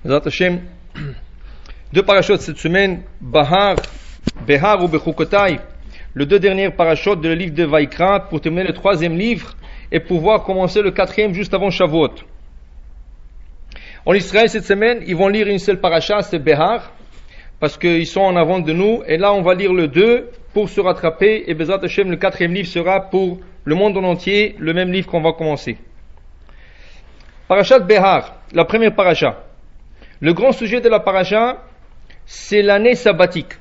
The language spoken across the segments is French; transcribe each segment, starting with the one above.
Bezrat Hashem, deux parachutes cette semaine, Behar ou Bechukotai, les deux dernières parachutes de le livre de Vaikra, pour terminer le troisième livre et pouvoir commencer le quatrième juste avant Shavuot. En Israël cette semaine, ils vont lire une seule paracha, c'est Behar, parce qu'ils sont en avant de nous, et là on va lire le 2 pour se rattraper, et Bezrat Hashem, le quatrième livre sera pour le monde en entier, le même livre qu'on va commencer. Parachat Behar, la première paracha. Le grand sujet de la paracha, c'est l'année sabbatique,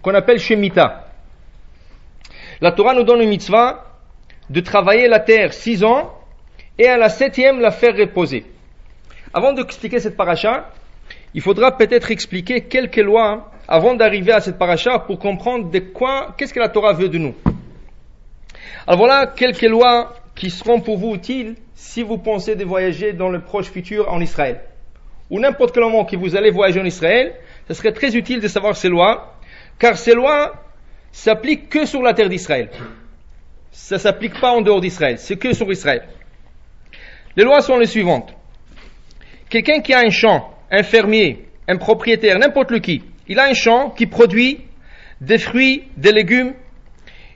qu'on appelle Shemitah. La Torah nous donne une mitzvah de travailler la terre 6 ans, et à la 7e la faire reposer. Avant d'expliquer cette paracha, il faudra peut-être expliquer quelques lois avant d'arriver à cette paracha pour comprendre qu'est-ce que la Torah veut de nous. Alors voilà quelques lois qui seront pour vous utiles si vous pensez de voyager dans le proche futur en Israël. Ou n'importe quel moment que vous allez voyager en Israël, ce serait très utile de savoir ces lois, car ces lois s'appliquent que sur la terre d'Israël. Ça ne s'applique pas en dehors d'Israël, c'est que sur Israël. Les lois sont les suivantes. Quelqu'un qui a un champ, un fermier, un propriétaire, n'importe lequel, il a un champ qui produit des fruits, des légumes,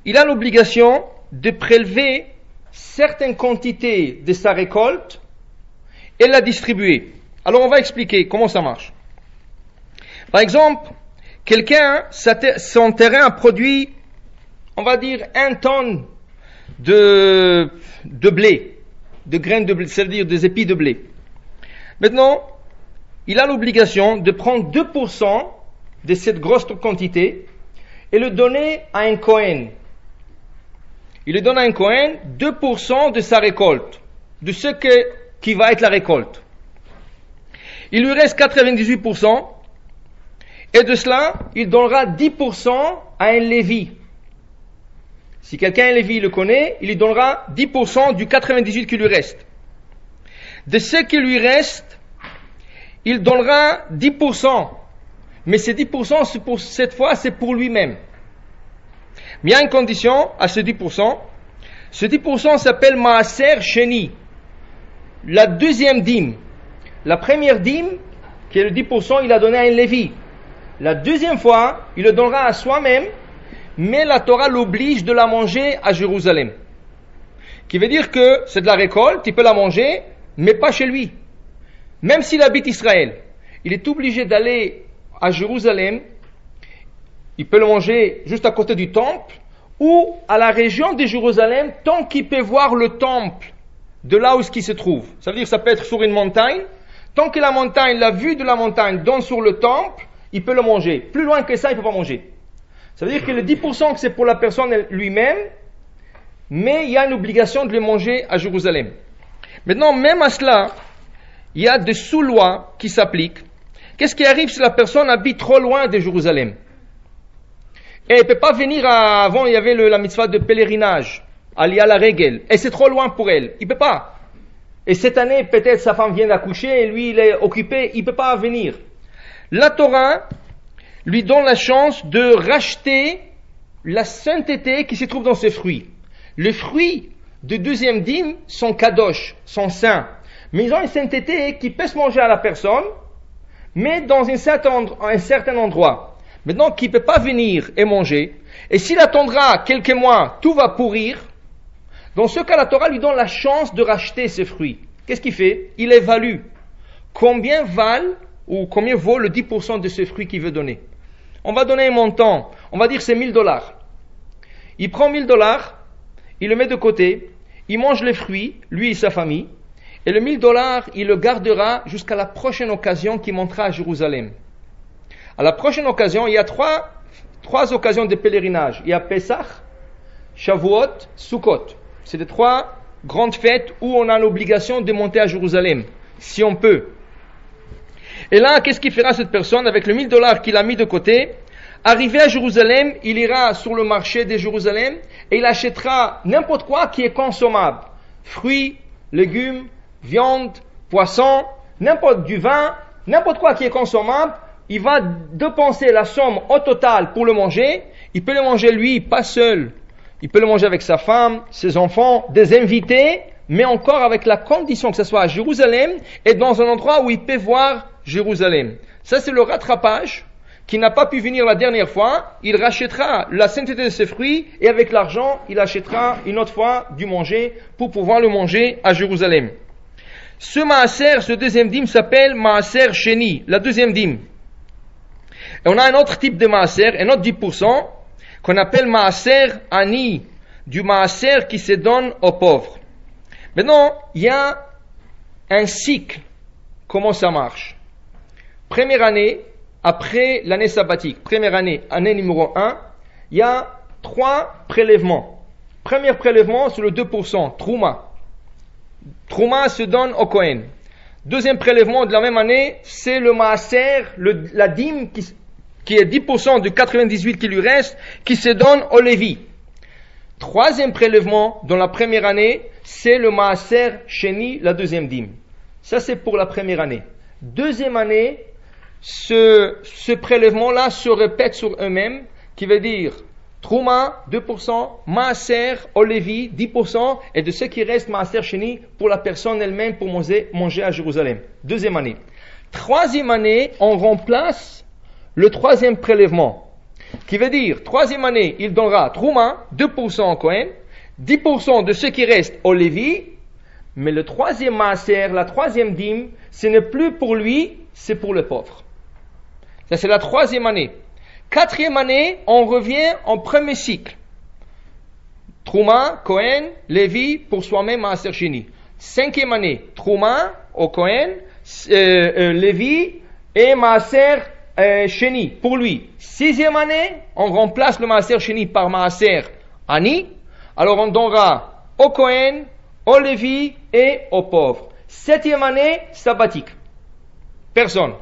il a l'obligation de prélever certaines quantités de sa récolte et la distribuer. Alors on va expliquer comment ça marche. Par exemple, quelqu'un, son terrain a produit, on va dire, 1 tonne de blé, de graines de blé, c'est-à-dire des épis de blé. Maintenant, il a l'obligation de prendre 2% de cette grosse quantité et le donner à un Kohen. Il le donne à un Kohen 2% de sa récolte, de ce qui va être la récolte. Il lui reste 98%, et de cela, il donnera 10% à un Lévi. Si quelqu'un, un Lévi, le connaît, il lui donnera 10% du 98% qui lui reste. De ce qui lui reste, il donnera 10%. Mais ces 10%, cette fois, c'est pour lui-même. Mais il y a une condition à ce 10%. Ce 10% s'appelle Maaser Sheni. La deuxième dîme. La première dîme, qui est le 10%, il a donné à un Lévi. La deuxième fois, il le donnera à soi-même, mais la Torah l'oblige de la manger à Jérusalem. Qui veut dire que c'est de la récolte, il peut la manger, mais pas chez lui. Même s'il habite Israël, il est obligé d'aller à Jérusalem, il peut le manger juste à côté du temple, ou à la région de Jérusalem, tant qu'il peut voir le temple de là où il se trouve. Ça veut dire que ça peut être sur une montagne, tant que la montagne, la vue de la montagne donne sur le temple, il peut le manger. Plus loin que ça, il ne peut pas manger. Ça veut dire que le 10% que c'est pour la personne lui-même, mais il y a une obligation de le manger à Jérusalem. Maintenant, même à cela, il y a des sous-lois qui s'appliquent. Qu'est-ce qui arrive si la personne habite trop loin de Jérusalem? Et elle ne peut pas venir avant, il y avait la mitzvah de pèlerinage, Aliyah la Regel, et c'est trop loin pour elle, il ne peut pas. Et cette année, peut-être sa femme vient d'accoucher, et lui il est occupé, il ne peut pas venir. La Torah lui donne la chance de racheter la sainteté qui se trouve dans ses fruits. Les fruits de deuxième dîme sont kadosh, sont saints, mais ils ont une sainteté qui peut se manger à la personne, mais dans un certain endroit. Maintenant, qui ne peut pas venir et manger, et s'il attendra quelques mois, tout va pourrir. Dans ce cas, la Torah lui donne la chance de racheter ces fruits. Qu'est-ce qu'il fait? Il évalue combien vaut le 10% de ce fruit qu'il veut donner. On va donner un montant, on va dire c'est $1000. Il prend $1000, il le met de côté, il mange les fruits, lui et sa famille, et le $1000, il le gardera jusqu'à la prochaine occasion qu'il montera à Jérusalem. À la prochaine occasion, il y a trois occasions de pèlerinage. Il y a Pesach, Shavuot, Sukkot. C'est les 3 grandes fêtes où on a l'obligation de monter à Jérusalem, si on peut. Et là, qu'est-ce qu'il fera cette personne avec le $1000 qu'il a mis de côté? Arrivé à Jérusalem, il ira sur le marché de Jérusalem et il achètera n'importe quoi qui est consommable. Fruits, légumes, viande, poisson, du vin, n'importe quoi qui est consommable. Il va dépenser la somme au total pour le manger. Il peut le manger lui, pas seul. Il peut le manger avec sa femme, ses enfants, des invités, mais encore avec la condition que ce soit à Jérusalem et dans un endroit où il peut voir Jérusalem. Ça, c'est le rattrapage qui n'a pas pu venir la dernière fois. Il rachètera la sainteté de ses fruits et avec l'argent, il achètera une autre fois du manger pour pouvoir le manger à Jérusalem. Ce maaser, ce deuxième dîme s'appelle maaser sheni, la deuxième dîme. Et on a un autre type de maaser, un autre 10%, qu'on appelle maaser ani, du maaser qui se donne aux pauvres. Maintenant, il y a un cycle, comment ça marche. Première année, après l'année sabbatique, première année, année numéro 1, il y a 3 prélèvements. Premier prélèvement sur le 2%, Trouma. Trouma se donne au Kohen. Deuxième prélèvement de la même année, c'est le maaser, la dîme qui est 10% de 98 qui lui reste, qui se donne au Lévi. Troisième prélèvement dans la première année, c'est le maaser sheni, la deuxième dîme. Ça c'est pour la première année. Deuxième année, ce prélèvement-là se répète sur eux-mêmes, qui veut dire Trouma 2%, maaser au Lévi 10%, et de ce qui reste maaser sheni pour la personne elle-même pour manger à Jérusalem. Deuxième année. Troisième année, on remplace le troisième prélèvement. Qui veut dire, troisième année, il donnera Trouma, 2% au Kohen, 10% de ce qui reste au Lévi, mais le troisième maaser, la troisième dîme, ce n'est plus pour lui, c'est pour le pauvre. Ça, c'est la troisième année. Quatrième année, on revient en premier cycle. Trouma, Kohen, Lévi, pour soi-même maaser sheni. Cinquième année, Trouma, au Kohen, Lévi, et maaser sheni, pour lui. Sixième année, on remplace le maaser sheni par maaser ani. Alors on donnera au Kohen, au Lévi et aux pauvres. Septième année, sabbatique. Personne.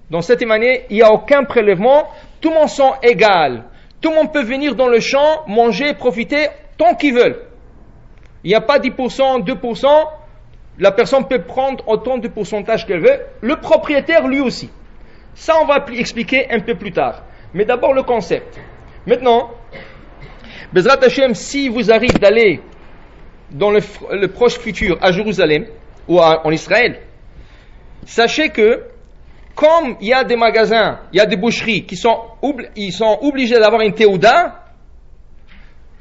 Dans septième année, il n'y a aucun prélèvement. Tout le monde sont égales. Tout le monde peut venir dans le champ, manger, profiter tant qu'ils veulent. Il n'y a pas 10%, 2%. La personne peut prendre autant de pourcentage qu'elle veut. Le propriétaire, lui aussi. Ça, on va expliquer un peu plus tard. Mais d'abord, le concept. Maintenant, Bezrat Hashem, si vous arrive d'aller dans le proche futur à Jérusalem ou en Israël, sachez que comme il y a des magasins, il y a des boucheries qui sont obligés d'avoir une théouda,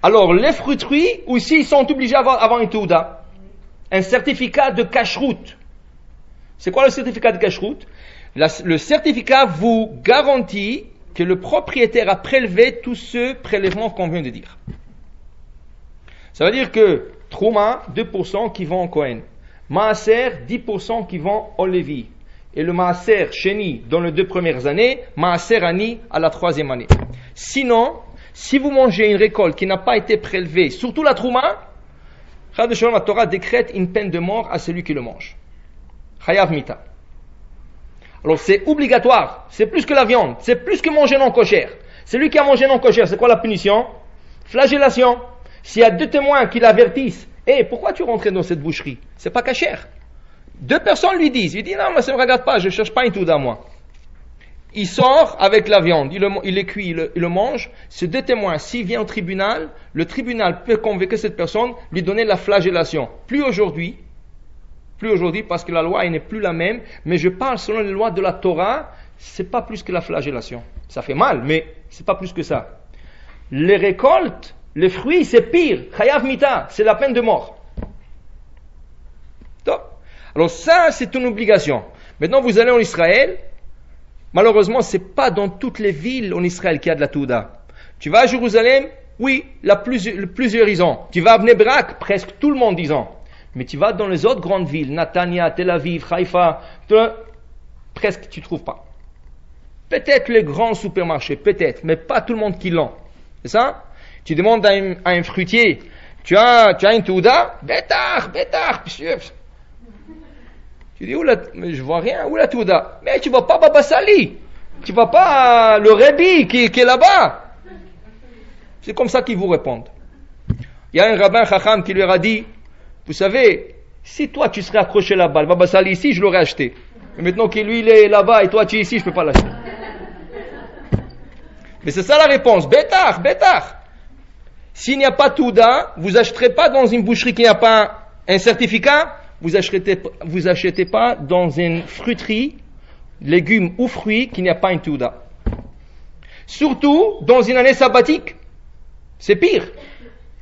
alors les fruiteries aussi ils sont obligés d'avoir une théouda, un certificat de cacheroute. C'est quoi le certificat de cacheroute? Le certificat vous garantit que le propriétaire a prélevé tout ce prélèvement qu'on vient de dire. Ça veut dire que Trouma, 2% qui vont au Kohen, Maaser, 10% qui vont au Lévi, et le Maaser Sheni dans les 2 premières années, Maaser Ani à la 3e année. Sinon, si vous mangez une récolte qui n'a pas été prélevée, surtout la Trouma, la Torah décrète une peine de mort à celui qui le mange. Chayav Mita. Alors c'est obligatoire, c'est plus que la viande, c'est plus que manger non kosher. Celui qui a mangé non kosher, c'est quoi la punition? Flagellation. S'il y a 2 témoins qui l'avertissent, pourquoi tu rentres dans cette boucherie? C'est pas kasher. 2 personnes lui disent, il dit non, mais ça ne me regarde pas, je cherche pas une touda moi. Il sort avec la viande, il est cuit, il le mange. Ces 2 témoins, s'il vient au tribunal, le tribunal peut convoquer cette personne, lui donner la flagellation. Plus aujourd'hui, parce que la loi elle n'est plus la même, mais je parle selon les lois de la Torah, c'est pas plus que la flagellation. Ça fait mal, mais c'est pas plus que ça. Les récoltes, les fruits, c'est pire. Chayav Mita, c'est la peine de mort. Top. Alors ça, c'est une obligation. Maintenant, vous allez en Israël. Malheureusement, c'est pas dans toutes les villes en Israël qu'il y a de la Touda. Tu vas à Jérusalem, oui, plusieurs ils ont. Tu vas à Bnei Brak, presque tout le monde ils ont. Mais tu vas dans les autres grandes villes, Natania, Tel Aviv, Haïfa, presque tu ne trouves pas. Peut-être les grands supermarchés, peut-être, mais pas tout le monde qui l'ont. C'est ça? Tu demandes à un fruitier, tu as une touda? Bétar, monsieur. Tu dis, mais je vois rien, où la touda? Mais tu vois pas Baba Sali, tu vois pas le Rebbi qui est là-bas. C'est comme ça qu'ils vous répondent. Il y a un rabbin Chacham qui lui a dit, vous savez, si toi tu serais accroché là-bas, le Baba Sali ici, je l'aurais acheté. Mais maintenant que lui il est là-bas et toi tu es ici, je peux pas l'acheter. Mais c'est ça la réponse. Bétar. S'il n'y a pas Touda, vous n'achèterez pas dans une boucherie qui n'a pas un certificat, vous achetez pas dans une fruiterie légumes ou fruits qu'il n'y a pas une Teuda. Surtout dans une année sabbatique. C'est pire.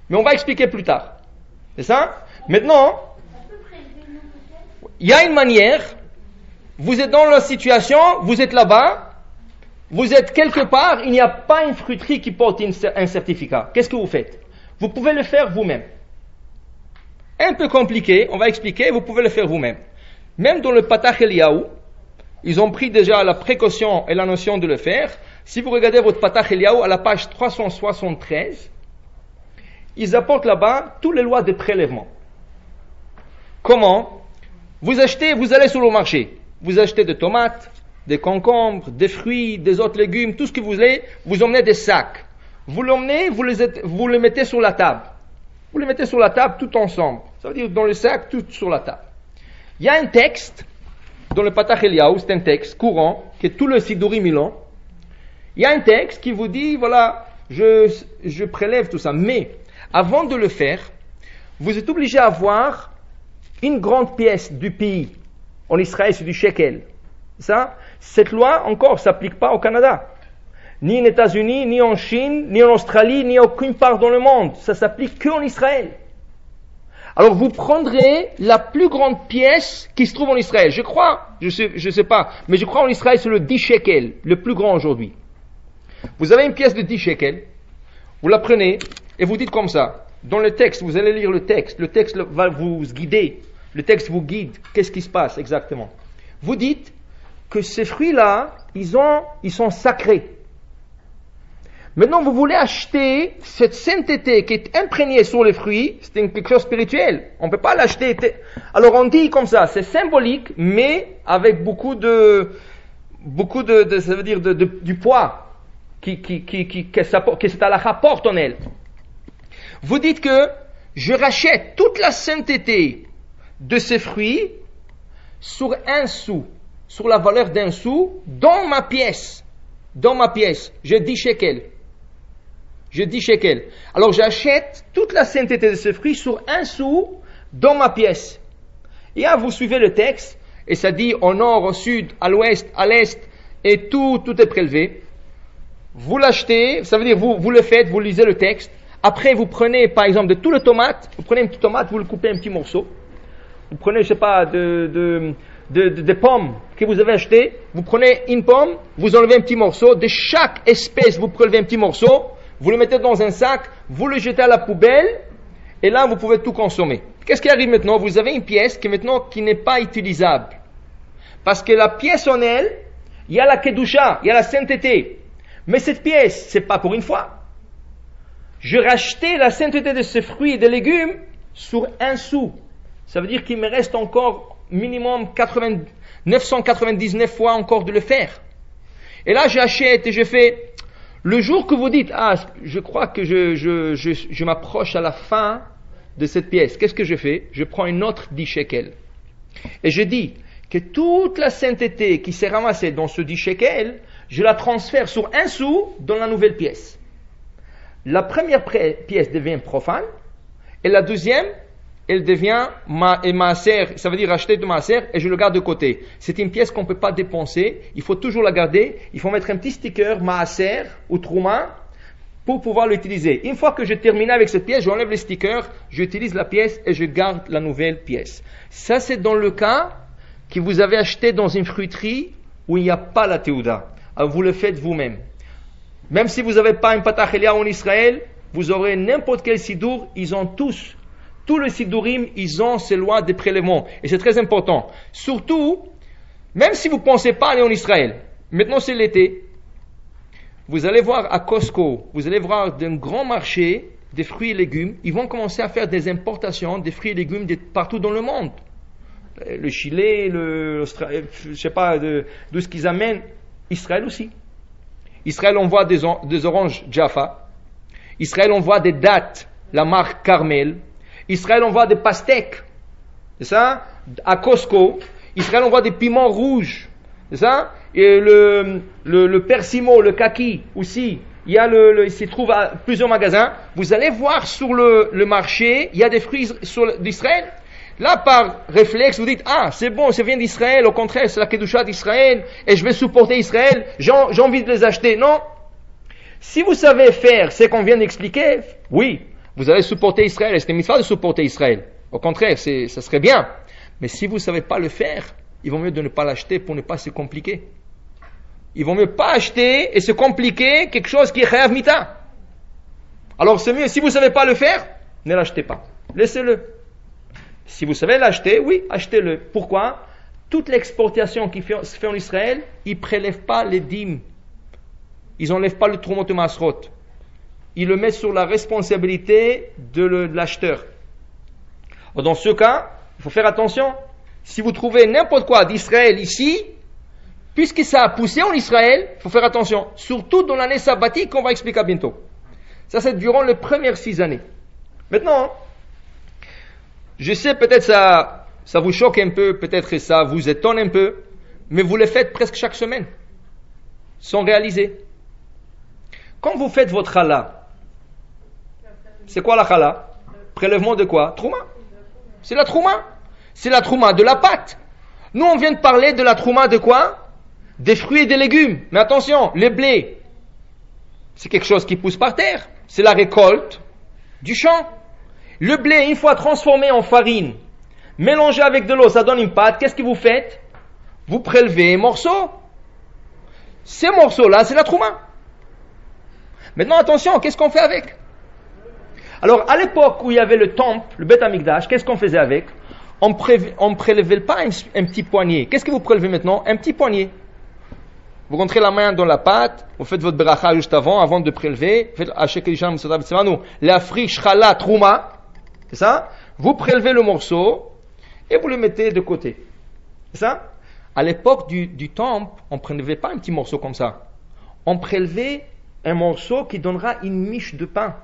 Mais on va expliquer plus tard. C'est ça? Maintenant, il y a une manière, vous êtes dans la situation, vous êtes là-bas, vous êtes quelque part, il n'y a pas une fruiterie qui porte un certificat. Qu'est-ce que vous faites? Vous pouvez le faire vous-même. Un peu compliqué, on va expliquer, vous pouvez le faire vous-même. Même dans le Patach Eliyahu, ils ont pris déjà la précaution et la notion de le faire. Si vous regardez votre Patach Eliyahu à la page 373, ils apportent là-bas toutes les lois de prélèvement. Comment? Vous allez sur le marché, vous achetez des tomates, des concombres, des fruits, des autres légumes, tout ce que vous voulez, vous emmenez des sacs. Vous l'emmenez, vous les mettez sur la table. Vous les mettez sur la table tout ensemble. Ça veut dire dans le sac, tout sur la table. Il y a un texte, dans le Patach Eliyahu, c'est un texte courant, que tout le Sidurim Milan. Il y a un texte qui vous dit, voilà, je prélève tout ça. Mais, avant de le faire, vous êtes obligé à avoir une grande pièce du pays. En Israël, c'est du shekel. Ça, cette loi, encore, s'applique pas au Canada. Ni aux États-Unis, ni en Chine, ni en Australie, ni à aucune part dans le monde. Ça s'applique qu'en Israël. Alors vous prendrez la plus grande pièce qui se trouve en Israël. Je crois, je sais pas, mais je crois en Israël c'est le 10 shekels, le plus grand aujourd'hui. Vous avez une pièce de 10 shekels, vous la prenez et vous dites comme ça. Dans le texte, vous allez lire le texte va vous guider, le texte vous guide, qu'est-ce qui se passe exactement. Vous dites que ces fruits-là, ils sont sacrés. Maintenant, vous voulez acheter cette sainteté qui est imprégnée sur les fruits, c'est quelque chose de spirituel. On ne peut pas l'acheter. Alors on dit comme ça, c'est symbolique, mais avec beaucoup de ça veut dire du poids que cette halakha porte en elle. Vous dites que je rachète toute la sainteté de ces fruits sur 1 sou, sur la valeur d'1 sou, dans ma pièce. J'ai 10 shekels. Alors j'achète toute la sainteté de ce fruit sur 1 sou dans ma pièce. Et là vous suivez le texte, et ça dit au nord, au sud, à l'ouest, à l'est, et tout est prélevé. Vous l'achetez, ça veut dire vous le faites, vous lisez le texte. Après vous prenez par exemple de tout le tomate, vous prenez une petite tomate, vous le coupez un petit morceau. Vous prenez, je sais pas, des pommes que vous avez achetées, vous prenez une pomme, vous enlevez un petit morceau, de chaque espèce vous prélevez un petit morceau, vous le mettez dans un sac, vous le jetez à la poubelle, et là vous pouvez tout consommer. Qu'est-ce qui arrive maintenant? Vous avez une pièce qui n'est pas utilisable. Parce que la pièce en elle, il y a la kedusha, il y a la sainteté. Mais cette pièce, c'est pas pour une fois. Je rachetais la sainteté de ces fruits et des légumes sur 1 sou. Ça veut dire qu'il me reste encore minimum 999 fois encore de le faire. Et là j'achète et je fais. Le jour que vous dites, je crois que je m'approche à la fin de cette pièce, qu'est-ce que je fais? Je prends une autre 10 shekels. Et je dis que toute la sainteté qui s'est ramassée dans ce 10 shekels, je la transfère sur 1 sou dans la nouvelle pièce. La première pièce devient profane, et la deuxième, elle devient maaser, ça veut dire acheter de maaser, et je le garde de côté. C'est une pièce qu'on ne peut pas dépenser, il faut toujours la garder, il faut mettre un petit sticker maaser ou trouma pour pouvoir l'utiliser. Une fois que j'ai terminé avec cette pièce, j'enlève les stickers, j'utilise la pièce et je garde la nouvelle pièce. Ça c'est dans le cas que vous avez acheté dans une fruiterie où il n'y a pas la teuda. Alors vous le faites vous-même. Même si vous n'avez pas un Patach Eliyahu en Israël, vous aurez n'importe quel sidour, ils ont tous les sidurim, ils ont ces lois de prélèvement. Et c'est très important. Surtout, même si vous ne pensez pas aller en Israël, maintenant c'est l'été, vous allez voir à Costco, vous allez voir d'un grand marché des fruits et légumes, ils vont commencer à faire des importations des fruits et légumes de partout dans le monde. Le Chili, je sais pas, d'où ce qu'ils amènent. Israël aussi. Israël, on voit des oranges Jaffa. Israël, on voit des dattes, la marque Carmel. Israël, on voit des pastèques. C'est ça? À Costco. Israël, on voit des piments rouges. C'est ça? Et le persimo, le kaki aussi. Il s'y trouve à plusieurs magasins. Vous allez voir sur le marché, il y a des fruits d'Israël. Là, par réflexe, vous dites, ah, c'est bon, ça vient d'Israël, au contraire, c'est la Kedusha d'Israël, et je vais supporter Israël, j'ai envie de les acheter. Non. Si vous savez faire ce qu'on vient d'expliquer, oui, vous allez supporter Israël, et c'est une mitzvah de supporter Israël. Au contraire, ça serait bien. Mais si vous ne savez pas le faire, il vaut mieux de ne pas l'acheter pour ne pas se compliquer. Il vaut mieux pas acheter et se compliquer quelque chose qui est chayav mita. Alors c'est mieux, si vous ne savez pas le faire, ne l'achetez pas. Laissez-le. Si vous savez l'acheter, oui, achetez-le. Pourquoi? Toute l'exportation qui se fait en Israël, ils ne prélèvent pas les dîmes. Ils n'enlèvent pas le trumot de masrot. Ils le mettent sur la responsabilité de l'acheteur. Dans ce cas, il faut faire attention. Si vous trouvez n'importe quoi d'Israël ici, puisque ça a poussé en Israël, il faut faire attention. Surtout dans l'année sabbatique qu'on va expliquer bientôt. Ça, c'est durant les premières 6 années. Maintenant, je sais peut-être ça vous choque un peu, peut-être que ça vous étonne un peu, mais vous le faites presque chaque semaine, sans réaliser. Quand vous faites votre challah, c'est quoi la challah? Prélèvement de quoi? Trouma. C'est la trouma. C'est la trouma de la pâte. Nous, on vient de parler de la trouma de quoi? Des fruits et des légumes. Mais attention, le blé, c'est quelque chose qui pousse par terre. C'est la récolte du champ. Le blé, une fois transformé en farine, mélangé avec de l'eau, ça donne une pâte. Qu'est-ce que vous faites? Vous prélevez un morceau. Ces morceaux-là, c'est la trouma. Maintenant, attention, qu'est-ce qu'on fait avec? Alors, à l'époque où il y avait le temple, le Beth Amikdash, qu'est-ce qu'on faisait avec? On ne prélevait pas un petit poignet. Qu'est-ce que vous prélevez maintenant? Un petit poignet. Vous rentrez la main dans la pâte, vous faites votre bracha juste avant de prélever. Faites la friche chala trouma. C'est ça? Vous prélevez le morceau et vous le mettez de côté. C'est ça? À l'époque du temple, on ne prélevait pas un petit morceau comme ça. On prélevait un morceau qui donnera une miche de pain.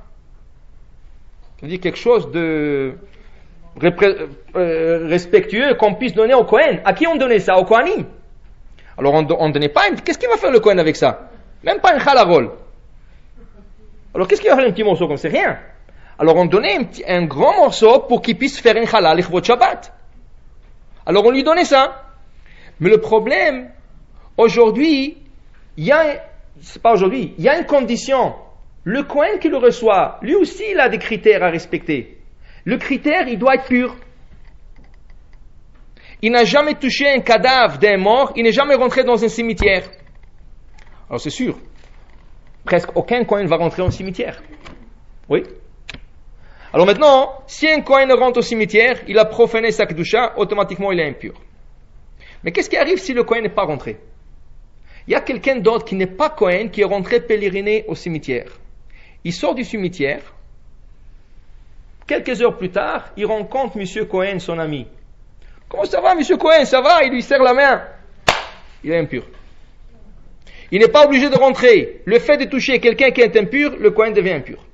C'est-à-dire quelque chose de respectueux qu'on puisse donner au Kohen. À qui on donnait ça? Au Kohanim. Alors on ne donnait pas. Qu'est-ce qu'il va faire le Kohen avec ça? Même pas un chalarol. Alors qu'est-ce qu'il va faire un petit morceau comme ça? Rien. Alors on donnait un grand morceau pour qu'il puisse faire un chalal l'Ichvot Shabbat. Alors on lui donnait ça. Mais le problème, aujourd'hui, il y a une condition. Le Kohen qui le reçoit, lui aussi il a des critères à respecter. Le critère, il doit être pur. Il n'a jamais touché un cadavre d'un mort, il n'est jamais rentré dans un cimetière. Alors c'est sûr, presque aucun Kohen va rentrer au cimetière. Oui. Alors maintenant, si un Kohen rentre au cimetière, il a profané sa kedusha, automatiquement il est impur. Mais qu'est-ce qui arrive si le Kohen n'est pas rentré? Il y a quelqu'un d'autre qui n'est pas Kohen, qui est rentré pèleriner au cimetière. Il sort du cimetière. Quelques heures plus tard, il rencontre M. Cohen, son ami. Comment ça va, M. Cohen? Ça va? Il lui serre la main. Il est impur. Il n'est pas obligé de rentrer. Le fait de toucher quelqu'un qui est impur, le Cohen devient impur.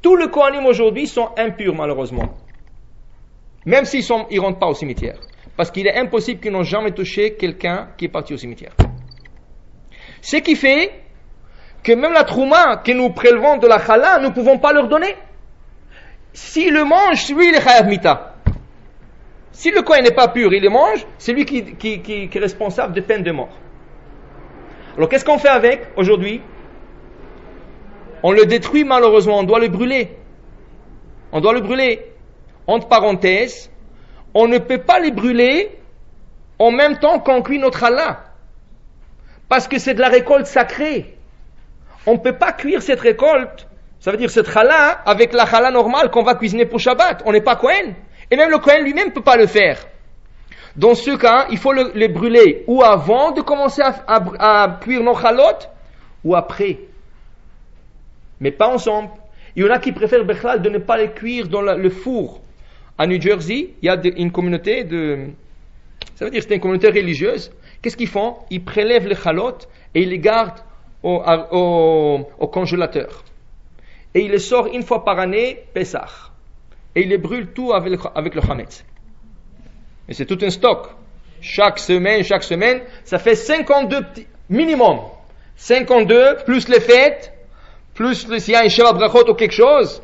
Tous les Kohanim aujourd'hui sont impurs, malheureusement. Même s'ils ne rentrent pas au cimetière. Parce qu'il est impossible qu'ils n'ont jamais touché quelqu'un qui est parti au cimetière. Ce qui fait que même la trouma que nous prélevons de la chala, nous ne pouvons pas leur donner. S'il le mange, lui il est chayav mita. Si le Kohen n'est pas pur, il le mange, c'est lui qui est responsable de peine de mort. Alors qu'est-ce qu'on fait avec aujourd'hui? On le détruit malheureusement, on doit le brûler. On doit le brûler. Entre parenthèses, on ne peut pas les brûler en même temps qu'on cuit notre challah. Parce que c'est de la récolte sacrée. On ne peut pas cuire cette récolte, ça veut dire cette challah, avec la challah normale qu'on va cuisiner pour Shabbat. On n'est pas Kohen. Et même le Kohen lui-même ne peut pas le faire. Dans ce cas, il faut le brûler ou avant de commencer à cuire nos chalotes, ou après. Mais pas ensemble. Il y en a qui préfèrent Bechlal de ne pas les cuire dans le four. À New Jersey, il y a une communauté ça veut dire que c'est une communauté religieuse. Qu'est-ce qu'ils font? Ils prélèvent les chalotes et ils les gardent au congélateur. Et il les sort une fois par année, Pessah. Et il les brûle tout avec le Hametz. Et c'est tout un stock. Chaque semaine, ça fait 52 minimum. 52, plus les fêtes, plus s'il y a un Sheva Brachot ou quelque chose,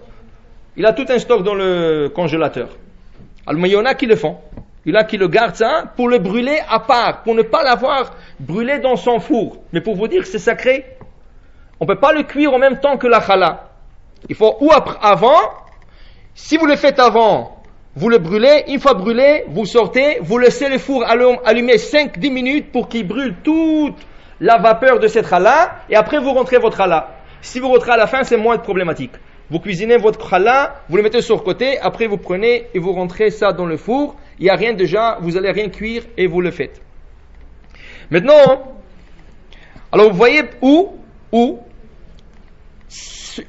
il a tout un stock dans le congélateur. Alors, mais il y en a qui le font. Il y en a qui le gardent ça pour le brûler à part, pour ne pas l'avoir brûlé dans son four. Mais pour vous dire que c'est sacré, on ne peut pas le cuire en même temps que la challah. Il faut ou avant, si vous le faites avant, vous le brûlez, une fois brûlé, vous sortez, vous laissez le four allumé 5-10 minutes pour qu'il brûle toute la vapeur de cette challah, et après vous rentrez votre challah. Si vous rentrez à la fin, c'est moins problématique. Vous cuisinez votre challah, vous le mettez sur le côté, après vous prenez et vous rentrez ça dans le four, il n'y a rien déjà, vous allez rien cuire et vous le faites. Maintenant, alors vous voyez où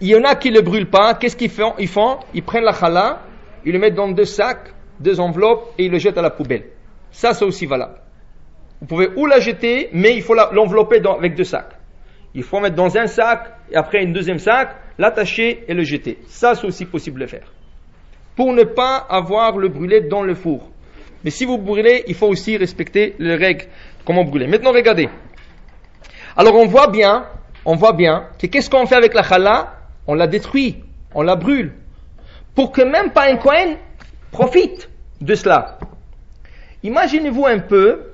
il y en a qui ne le brûlent pas, qu'est-ce qu'ils font? Ils prennent la challah, ils le mettent dans 2 sacs, 2 enveloppes et ils le jettent à la poubelle. Ça, c'est aussi valable. Vous pouvez ou la jeter, mais il faut l'envelopper avec 2 sacs. Il faut mettre dans un sac et après un deuxième sac, l'attacher et le jeter. Ça, c'est aussi possible de le faire. Pour ne pas avoir le brûlé dans le four. Mais si vous brûlez, il faut aussi respecter les règles. Comment brûler. Maintenant, regardez. Alors, on voit bien que qu'est-ce qu'on fait avec la challah? On la détruit, on la brûle. Pour que même pas un Kohen profite de cela. Imaginez-vous un peu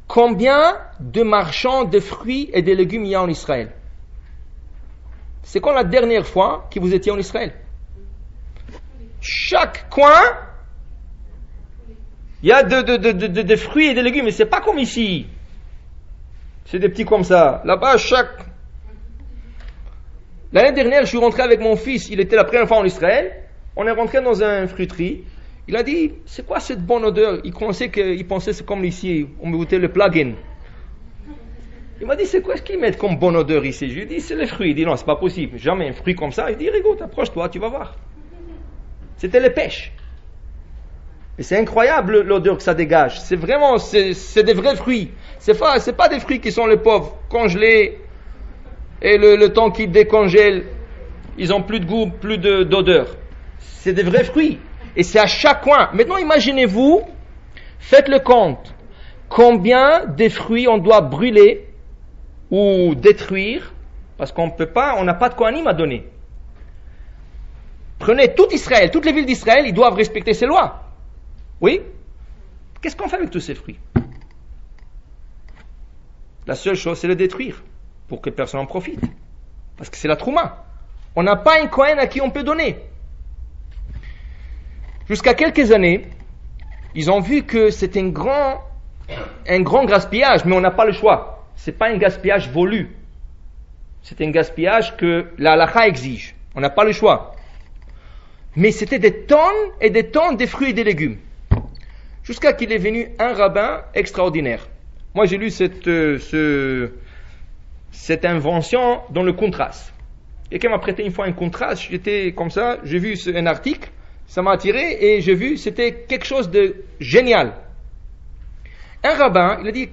combien de marchands de fruits et de légumes il y a en Israël. C'est quand la dernière fois que vous étiez en Israël? Chaque coin, il y a de fruits et de légumes, mais c'est pas comme ici. C'est des petits comme ça. Là-bas, L'année dernière, je suis rentré avec mon fils, il était la première fois en Israël, on est rentré dans une fruiterie, il a dit, c'est quoi cette bonne odeur? Il pensait que c'est comme ici, on me goûtait le plugin. Il m'a dit, c'est quoi ce qu'ils mettent comme bonne odeur ici? Je lui ai dit, c'est les fruits. Il dit, non, c'est pas possible, jamais un fruit comme ça. Il dit, regarde, approche-toi, tu vas voir. C'était les pêches. Et c'est incroyable l'odeur que ça dégage. C'est vraiment, c'est des vrais fruits. C'est pas des fruits qui sont les pauvres, congelés, et le temps qu'ils décongèlent, ils ont plus de goût, plus d'odeur. C'est des vrais fruits. Et c'est à chaque coin. Maintenant, imaginez-vous, faites le compte. Combien de fruits on doit brûler ou détruire, parce qu'on n'a pas de Kohanim à donner. Prenez tout Israël, toutes les villes d'Israël, ils doivent respecter ces lois. Oui? Qu'est-ce qu'on fait avec tous ces fruits? La seule chose, c'est le détruire, pour que personne en profite. Parce que c'est la trouma. On n'a pas un Kohen à qui on peut donner. Jusqu'à quelques années, ils ont vu que c'est un grand gaspillage, mais on n'a pas le choix. C'est pas un gaspillage voulu. C'est un gaspillage que la halakha exige. On n'a pas le choix. Mais c'était des tonnes et des tonnes de fruits et de légumes. Jusqu'à qu'il est venu un rabbin extraordinaire. Moi, j'ai lu cette invention dans le contraste. Quelqu'un m'a prêté une fois un contraste, j'étais comme ça, j'ai vu un article, ça m'a attiré et j'ai vu, c'était quelque chose de génial. Un rabbin, il a dit,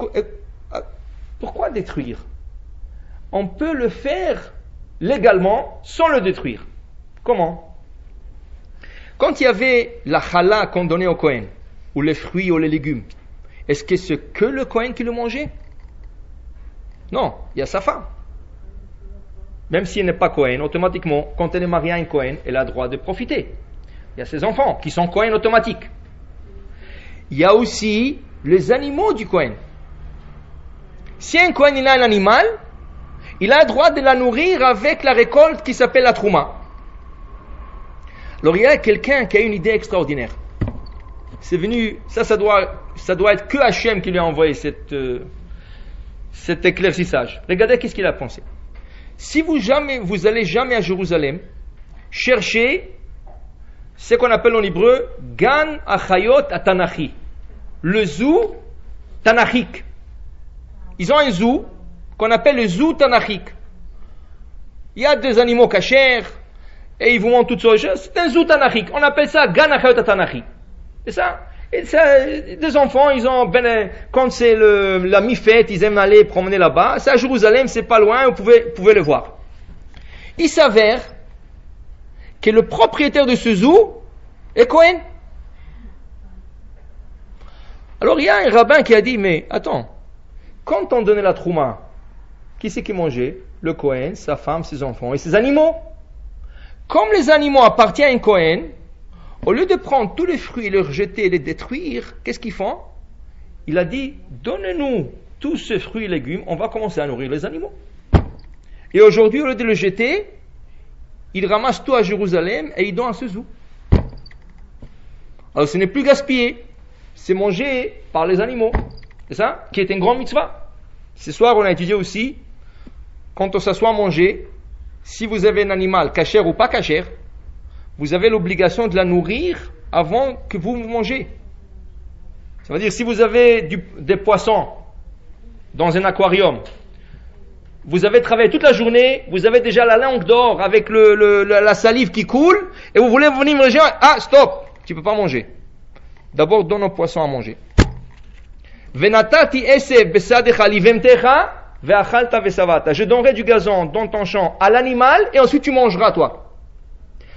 pourquoi détruire? On peut le faire légalement sans le détruire. Comment? Quand il y avait la challah qu'on donnait au Kohen, ou les fruits ou les légumes, est-ce que c'est que le Kohen qui le mangeait? Non, il y a sa femme. Même si elle n'est pas Kohen, automatiquement, quand elle est mariée à un Kohen, elle a le droit de profiter. Il y a ses enfants qui sont Kohen automatiques. Il y a aussi les animaux du Kohen. Si un Kohen il a un animal, il a le droit de la nourrir avec la récolte qui s'appelle la trouma. Alors il y a quelqu'un qui a une idée extraordinaire. C'est venu, ça doit être que Hachem qui lui a envoyé cet éclaircissage. Regardez qu'est-ce qu'il a pensé. Si vous allez jamais à Jérusalem, cherchez ce qu'on appelle en hébreu Gan Achayot Atanachi, le zoo tanachique. Ils ont un zoo qu'on appelle le zoo tanachique. Il y a des animaux cachers et ils vous montrent toutes sortes de choses. C'est un zoo tanachique. On appelle ça Gan Achayot Atanachi. C'est ça. Et des enfants, ils ont quand c'est la mi-fête, ils aiment aller promener là-bas. C'est à Jérusalem, c'est pas loin, vous pouvez le voir. Il s'avère que le propriétaire de ce zoo est Kohen. Alors il y a un rabbin qui a dit, mais attends, quand on donnait la trouma, qui c'est qui mangeait? Le Kohen, sa femme, ses enfants et ses animaux. Comme les animaux appartiennent à un Kohen, Au lieu de prendre tous les fruits et les rejeter et les détruire, qu'est-ce qu'ils font? Il a dit, donnez-nous tous ces fruits et légumes, on va commencer à nourrir les animaux. Et aujourd'hui, au lieu de le jeter, ils ramassent tout à Jérusalem et ils donnent à ce zoo. Alors ce n'est plus gaspillé, c'est mangé par les animaux. C'est ça qui est une grande mitzvah. Ce soir, on a étudié aussi, quand on s'assoit à manger, si vous avez un animal cachère ou pas cachère, vous avez l'obligation de la nourrir avant que vous mangez. Ça veut dire, si vous avez des poissons dans un aquarium, vous avez travaillé toute la journée, vous avez déjà la langue d'or avec la salive qui coule, et vous voulez venir manger, ah, stop, tu ne peux pas manger. D'abord, donne au poisson à manger. Je donnerai du gazon dans ton champ à l'animal, et ensuite tu mangeras, toi.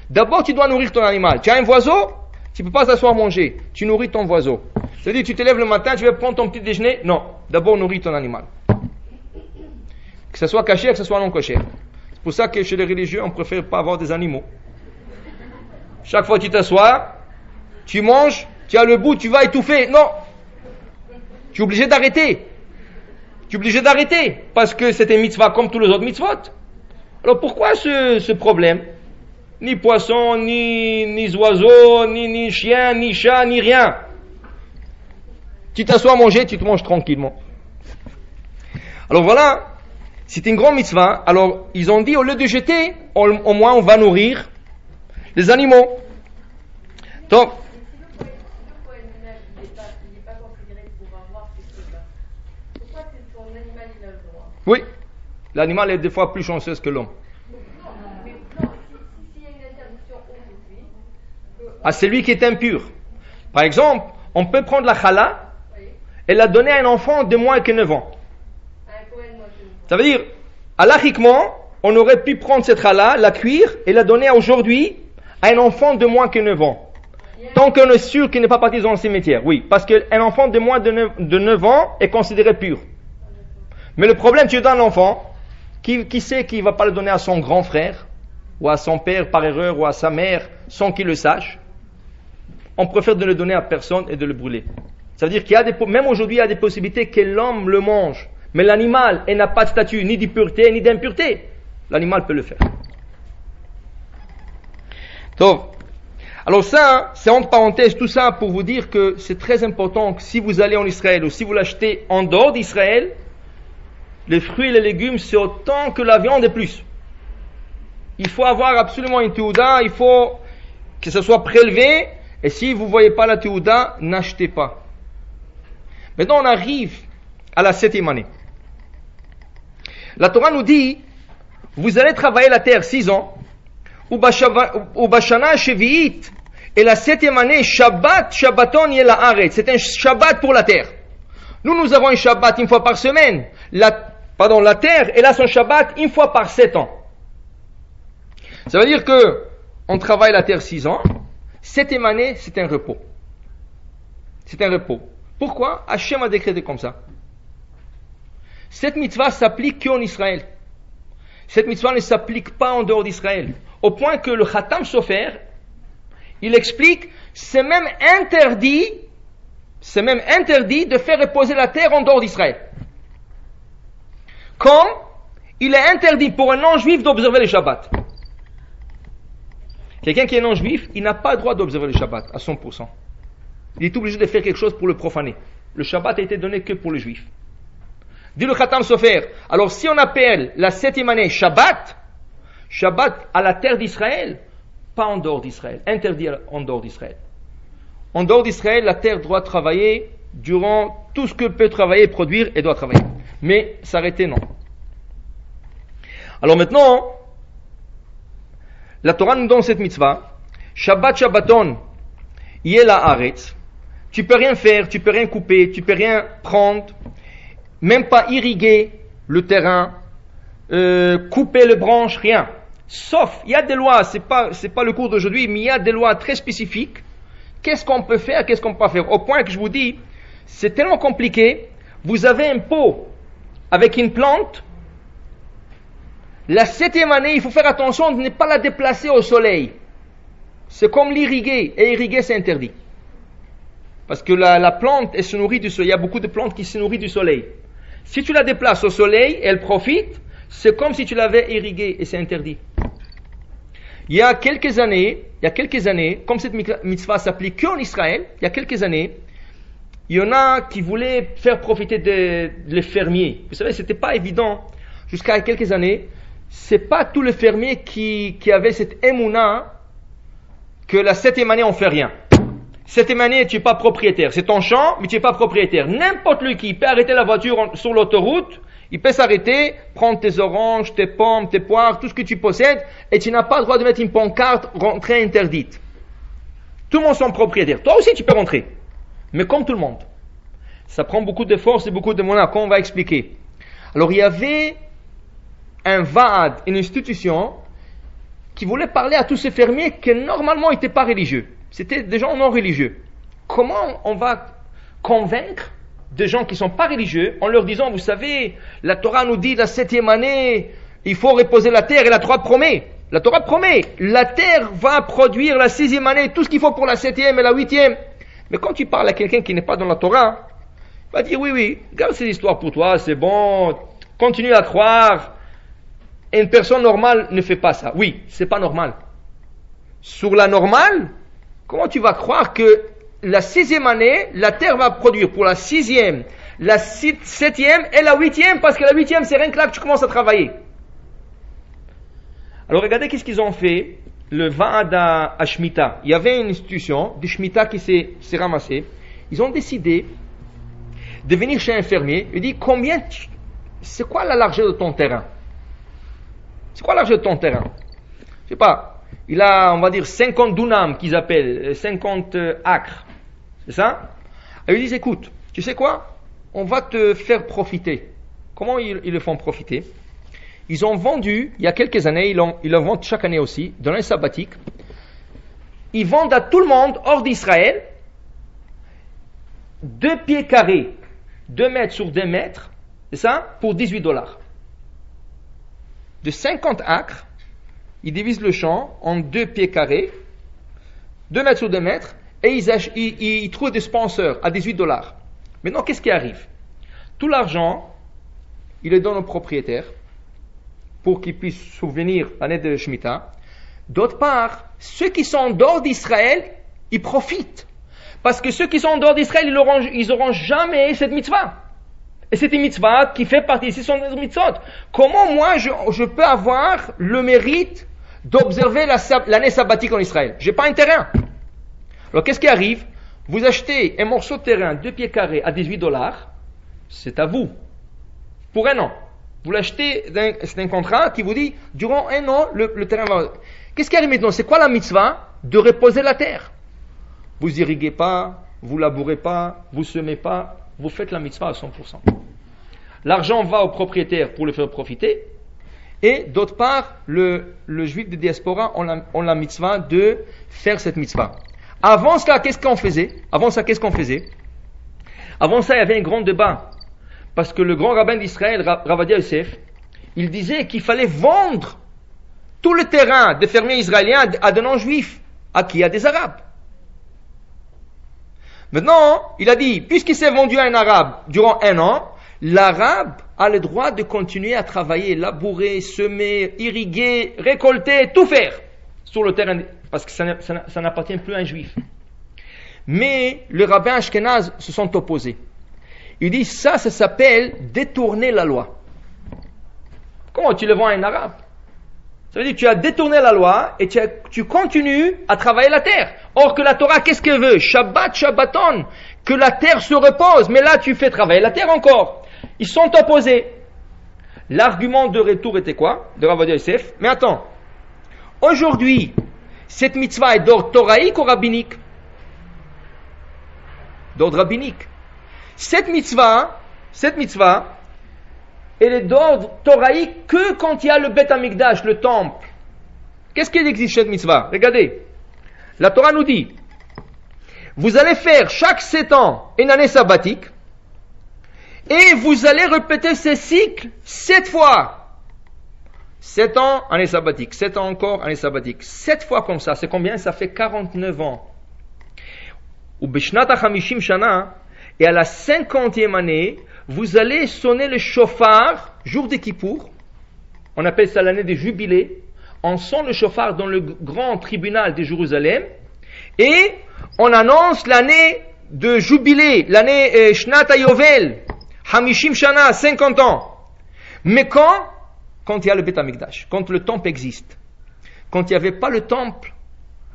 D'abord, tu dois nourrir ton animal. Tu as un oiseau, tu ne peux pas s'asseoir manger. Tu nourris ton oiseau. C'est-à-dire, tu te lèves le matin, tu vas prendre ton petit déjeuner. Non, d'abord nourris ton animal. Que ce soit caché, que ce soit non caché. C'est pour ça que chez les religieux, on préfère pas avoir des animaux. Chaque fois que tu t'assois, tu manges, tu as le bout, tu vas étouffer. Non. Tu es obligé d'arrêter. Tu es obligé d'arrêter. Parce que c'est une mitzvah comme tous les autres mitzvot. Alors pourquoi ce problème? Ni poisson, ni oiseau, ni chien, ni chat, ni rien. Tu t'assois à manger, tu te manges tranquillement. Alors voilà, c'est une grande mitzvah. Alors ils ont dit, au lieu de jeter, au moins on va nourrir les animaux. Donc, oui, l'animal est des fois plus chanceux que l'homme. Ah, c'est lui qui est impur. Par exemple, on peut prendre la chala et la donner à un enfant de moins que 9 ans. Ça veut dire, halachiquement, on aurait pu prendre cette chala, la cuire et la donner aujourd'hui à un enfant de moins que 9 ans. Tant qu'on est sûr qu'il n'est pas parti dans le cimetière. Oui, parce qu'un enfant de moins de 9 ans est considéré pur. Mais le problème, tu donnes l'enfant, qui sait qu'il ne va pas le donner à son grand frère, ou à son père par erreur, ou à sa mère, sans qu'il le sache. On préfère de le donner à personne et de le brûler. Ça veut dire qu'il y a même aujourd'hui, il y a des possibilités que l'homme le mange. Mais l'animal, il n'a pas de statut ni d'impureté, ni d'impureté. L'animal peut le faire. Donc, alors ça, c'est entre parenthèses tout ça pour vous dire que c'est très important que si vous allez en Israël ou si vous l'achetez en dehors d'Israël, les fruits et les légumes, c'est autant que la viande et plus. Il faut avoir absolument une teuda, il faut que ce soit prélevé, et si vous ne voyez pas la teuda, n'achetez pas. Maintenant, on arrive à la 7e année. La Torah nous dit, vous allez travailler la terre 6 ans, ou bashana shevi'it, et la 7e année, Shabbat, Shabbaton yel haaretz. C'est un Shabbat pour la terre. Nous avons un Shabbat une fois par semaine. La terre, elle a son Shabbat une fois par 7 ans. Ça veut dire que on travaille la terre 6 ans. 7e année, c'est un repos. C'est un repos. Pourquoi? Hachem a décrété comme ça. Cette mitzvah s'applique qu'en Israël. Cette mitzvah ne s'applique pas en dehors d'Israël. Au point que le Khatam Sofer, il explique, c'est même interdit de faire reposer la terre en dehors d'Israël. Comme il est interdit pour un non-juif d'observer le Shabbat. Quelqu'un qui est non-juif, il n'a pas le droit d'observer le Shabbat à 100%. Il est obligé de faire quelque chose pour le profaner. Le Shabbat a été donné que pour le juif. Dit le Khatam Sofer, alors si on appelle la 7e année Shabbat à la terre d'Israël, pas en dehors d'Israël, interdit en dehors d'Israël. En dehors d'Israël, la terre doit travailler durant tout ce que peut travailler, produire et doit travailler. Mais s'arrêter, non. Alors maintenant, la Torah nous donne cette mitzvah, Shabbat Shabbaton, yel haaretz. Tu peux rien faire, tu peux rien couper, tu peux rien prendre, même pas irriguer le terrain, couper les branches, rien. Sauf, il y a des lois, c'est pas le cours d'aujourd'hui, mais il y a des lois très spécifiques. Qu'est-ce qu'on peut faire, qu'est-ce qu'on peut pas faire? Au point que je vous dis, c'est tellement compliqué, vous avez un pot avec une plante, la 7e année, il faut faire attention de ne pas la déplacer au soleil. c'est comme l'irriguer. Et irriguer, c'est interdit. Parce que la plante, elle se nourrit du soleil. Il y a beaucoup de plantes qui se nourrissent du soleil. Si tu la déplaces au soleil, elle profite, c'est comme si tu l'avais irriguée et c'est interdit. Il y a quelques années, comme cette mitzvah s'applique qu'en Israël, il y a quelques années, il y en a qui voulaient faire profiter les fermiers. Vous savez, c'était pas évident. Jusqu'à quelques années, c'est pas tous les fermiers qui avaient cette émouna que la 7e année on fait rien. 7e année, tu n'es pas propriétaire. C'est ton champ, mais tu n'es pas propriétaire. N'importe qui peut arrêter la voiture sur l'autoroute, il peut s'arrêter, prendre tes oranges, tes pommes, tes poires, tout ce que tu possèdes, et tu n'as pas le droit de mettre une pancarte rentrée interdite. Tout le monde sont propriétaires. Toi aussi, tu peux rentrer. Mais comme tout le monde. Ça prend beaucoup de force et beaucoup de moyens, comme on va expliquer. Alors, il y avait un VAD, une institution, qui voulait parler à tous ces fermiers qui normalement n'étaient pas religieux. C'était des gens non religieux. Comment on va convaincre des gens qui ne sont pas religieux en leur disant, vous savez, la Torah nous dit la 7e année, il faut reposer la terre et la Torah promet. La Torah promet, la terre va produire la 6e année, tout ce qu'il faut pour la 7e et la 8e. Mais quand tu parles à quelqu'un qui n'est pas dans la Torah, il va dire, oui, garde ces histoires pour toi, c'est bon, continue à croire. Et une personne normale ne fait pas ça. Oui, c'est pas normal. Sur la normale, comment tu vas croire que la 6e année, la terre va produire pour la 6e, la 7e et la 8e, parce que la 8e, c'est rien que là que tu commences à travailler. Alors regardez qu'est-ce qu'ils ont fait, le Vaad à Shemitah. Il y avait une institution de Shemitah qui s'est ramassée. Ils ont décidé de venir chez un fermier. Il dit, c'est quoi la largeur de ton terrain? C'est quoi la largeur de ton terrain? Je sais pas. Il a, on va dire, 50 dunams qu'ils appellent, 50 acres. C'est ça? Et ils disent, écoute, tu sais quoi? On va te faire profiter. Comment ils le font profiter? Ils ont vendu, il y a quelques années, ils le vendent chaque année aussi, dans l'année sabbatique. Ils vendent à tout le monde, hors d'Israël, 2 pieds carrés, 2 mètres sur 2 mètres, c'est ça? Pour $18. De 50 acres, ils divisent le champ en 2 pieds carrés, 2 mètres sur 2 mètres, et ils trouvent des sponsors à $18. Maintenant, qu'est-ce qui arrive? Tout l'argent, ils le donnent aux propriétaires pour qu'ils puissent souvenir l'année de Shemitah. D'autre part, ceux qui sont en dehors d'Israël, ils profitent. Parce que ceux qui sont en dehors d'Israël, ils n'auront jamais cette mitzvah. Et c'est une mitzvah qui fait partie, ce sont des mitzvot. Comment moi je peux avoir le mérite d'observer l'année sabbatique en Israël? J'ai pas un terrain. Alors qu'est-ce qui arrive? Vous achetez un morceau de terrain, 2 pieds carrés à $18, c'est à vous. Pour 1 an. Vous l'achetez, c'est un contrat qui vous dit, durant 1 an, le terrain va... Qu'est-ce qui arrive maintenant? C'est quoi la mitzvah? De reposer la terre. Vous irriguez pas, vous labourez pas, vous semez pas, vous faites la mitzvah à 100%. L'argent va au propriétaire pour le faire profiter. Et d'autre part, le juif de diaspora ont la mitzvah de faire cette mitzvah. Avant ça, qu'est-ce qu'on faisait? Avant ça, il y avait un grand débat. Parce que le grand rabbin d'Israël, Ravadia Yosef, il disait qu'il fallait vendre tout le terrain des fermiers israéliens à des non-juifs. À qui? À des arabes. Maintenant, il a dit, puisqu'il s'est vendu à un arabe durant 1 an, l'arabe a le droit de continuer à travailler, labourer, semer, irriguer, récolter, tout faire sur le terrain, parce que ça n'appartient plus à un juif. Mais les rabbins ashkénazes se sont opposés. Il dit, ça s'appelle détourner la loi. Comment tu le vends à un arabe? Ça veut dire que tu as détourné la loi et tu continues à travailler la terre. Or que la Torah, qu'est-ce qu'elle veut? Shabbat, Shabbaton. Que la terre se repose. Mais là, tu fais travailler la terre encore. Ils sont opposés. L'argument de retour était quoi? De Ravadia Yosef. Mais attends. Aujourd'hui, cette mitzvah est d'ordre toraïque ou rabbinique? D'ordre rabbinique. Cette mitzvah, elle est d'ordre toraïque que quand il y a le Beth Amikdash, le temple. Qu'est-ce qu'il existe cette mitzvah? Regardez. La Torah nous dit, vous allez faire chaque 7 ans une année sabbatique, et vous allez répéter ces cycles 7 fois. 7 ans, année sabbatique. 7 ans encore, année sabbatique. 7 fois comme ça, c'est combien? Ça fait 49 ans. Ou Bishnat HaChamishim Shana, et à la 50e année, vous allez sonner le shofar, jour de Kippour. On appelle ça l'année des jubilés. On sonne le shofar dans le grand tribunal de Jérusalem. Et on annonce l'année de jubilé, l'année Shnat HaYovel, Hamishim Shana, 50 ans. Mais quand il y a le Beth Amikdash, quand le temple existe, quand il n'y avait pas le temple,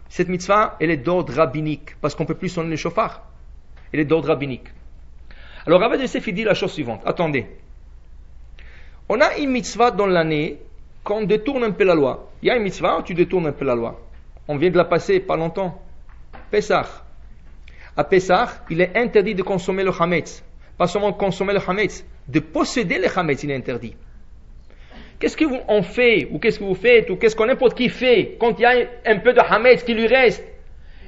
cette mitzvah, elle est d'ordre rabbinique, parce qu'on ne peut plus sonner le shofar. Elle est d'ordre rabbinique. Alors Rabbi Yosef dit la chose suivante. Attendez. On a une mitzvah dans l'année qu'on détourne un peu la loi. Il y a une mitzvah où tu détournes un peu la loi. On vient de la passer pas longtemps. Pessah. À Pessah, il est interdit de consommer le chametz. Pas seulement de consommer le chametz, de posséder le chametz, il est interdit. Qu'est-ce qu'on fait, ou qu'est-ce que vous faites, ou qu'est-ce que n'importe qui fait quand il y a un peu de chametz qui lui reste,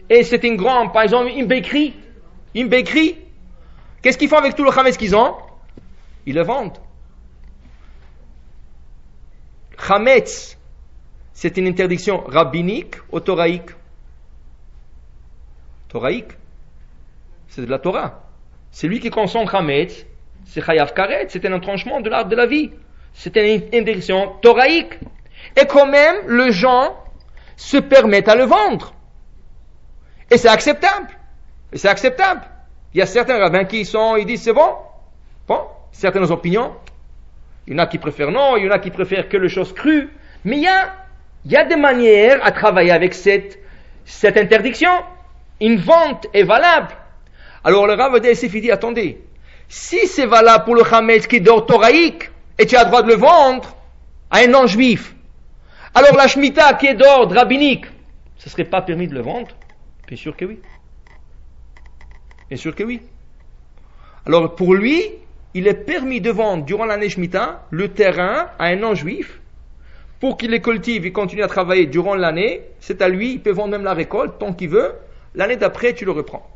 et c'est une grande, par exemple, une béquerie. Qu'est-ce qu'ils font avec tout le chametz qu'ils ont? Ils le vendent. Chametz, c'est une interdiction rabbinique ou toraïque? Toraïque. C'est de la Torah. Celui qui consomme chametz, c'est chayav karet, c'est un entranchement de l'art de la vie. C'est une interdiction toraïque. Et quand même, les gens se permettent à le vendre. Et c'est acceptable. Il y a certains rabbins ils disent c'est bon. Bon, certaines opinions. Il y en a qui préfèrent non, il y en a qui préfèrent que les choses crues. Mais il y a des manières à travailler avec cette interdiction. Une vente est valable. Alors le Rav Yosef dit, attendez, si c'est valable pour le chametz qui est d'ordre toraïque, et tu as le droit de le vendre à un non-juif, alors la shmita qui est d'ordre rabbinique, ce ne serait pas permis de le vendre? Bien sûr que oui. Alors pour lui, il est permis de vendre durant l'année shmita le terrain à un non-juif pour qu'il les cultive et continue à travailler durant l'année. C'est à lui, il peut vendre même la récolte tant qu'il veut. L'année d'après, tu le reprends.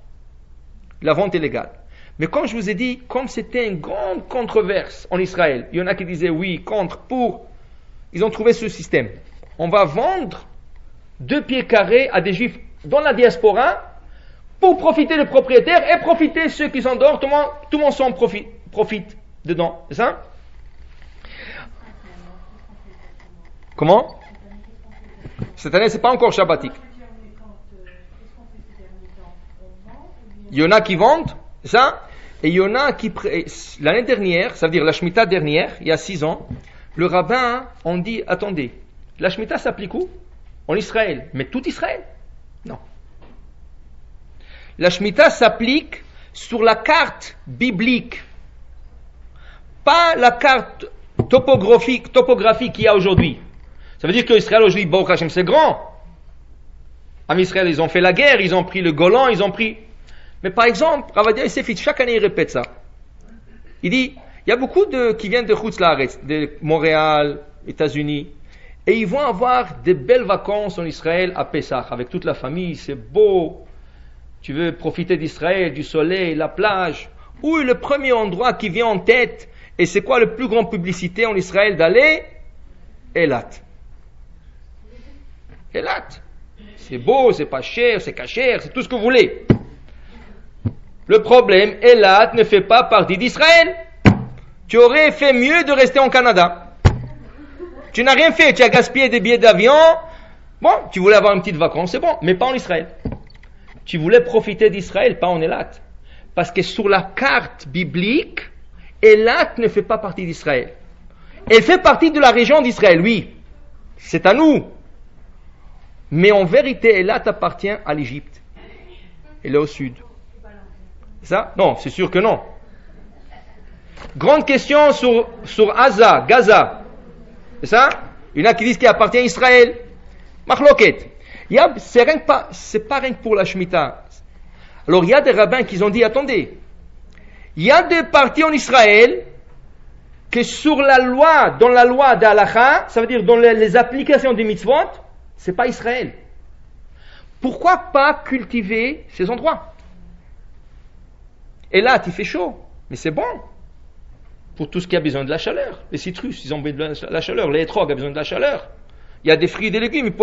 La vente est légale. Mais comme je vous ai dit, comme c'était une grande controverse en Israël, il y en a qui disaient oui, contre, pour, ils ont trouvé ce système. On va vendre 2 pieds carrés à des juifs dans la diaspora pour profiter des propriétaires et profiter ceux qui sont dehors, tout le monde s'en profite dedans. C'est ça? Comment? Cette année, c'est pas encore shabbatique. Il y en a qui vendent, c'est ça? Et il y en a qui, l'année dernière, ça veut dire la Shemitah dernière, il y a 6 ans, le rabbin, on dit, attendez, la Shemitah s'applique où? En Israël. Mais tout Israël? Non. La Shemitah s'applique sur la carte biblique. Pas la carte topographique qu'il y a aujourd'hui. Ça veut dire qu'Israël aujourd'hui, Baruch Hashem, c'est grand. En Israël, ils ont fait la guerre, ils ont pris le Golan, ils ont pris... Mais par exemple, Rav Yosef, chaque année, il répète ça. Il dit, il y a beaucoup qui viennent de Chutz Laaretz, de Montréal, États-Unis, et ils vont avoir des belles vacances en Israël à Pessah, avec toute la famille, c'est beau. Tu veux profiter d'Israël, du soleil, la plage. Où est le premier endroit qui vient en tête? Et c'est quoi le plus grande publicité en Israël d'aller? Elat. C'est beau, c'est pas cher, c'est cachère, c'est tout ce que vous voulez. Le problème, Elat ne fait pas partie d'Israël. Tu aurais fait mieux de rester en Canada. Tu n'as rien fait, tu as gaspillé des billets d'avion. Bon, tu voulais avoir une petite vacance, c'est bon, mais pas en Israël. Tu voulais profiter d'Israël, pas en Elat. Parce que sur la carte biblique, Elat ne fait pas partie d'Israël. Elle fait partie de la région d'Israël, oui. C'est à nous. Mais en vérité, Elat appartient à l'Égypte. Elle est au sud. Ça? Non, c'est sûr que non. Grande question sur Gaza. C'est ça? Il y en a qui disent qu'il appartient à Israël. Machloket. C'est pas rien que pour la Shemitah. Alors il y a des rabbins qui ont dit, attendez, il y a des parties en Israël que sur la loi, dans la loi d'Halacha, ça veut dire dans les applications des mitzvot, c'est pas Israël. Pourquoi pas cultiver ces endroits? Et là, il fait chaud, mais c'est bon. pour tout ce qui a besoin de la chaleur. Les citrus, ils ont besoin de la chaleur. Les étrogues ont besoin de la chaleur. Il y a des fruits et des légumes.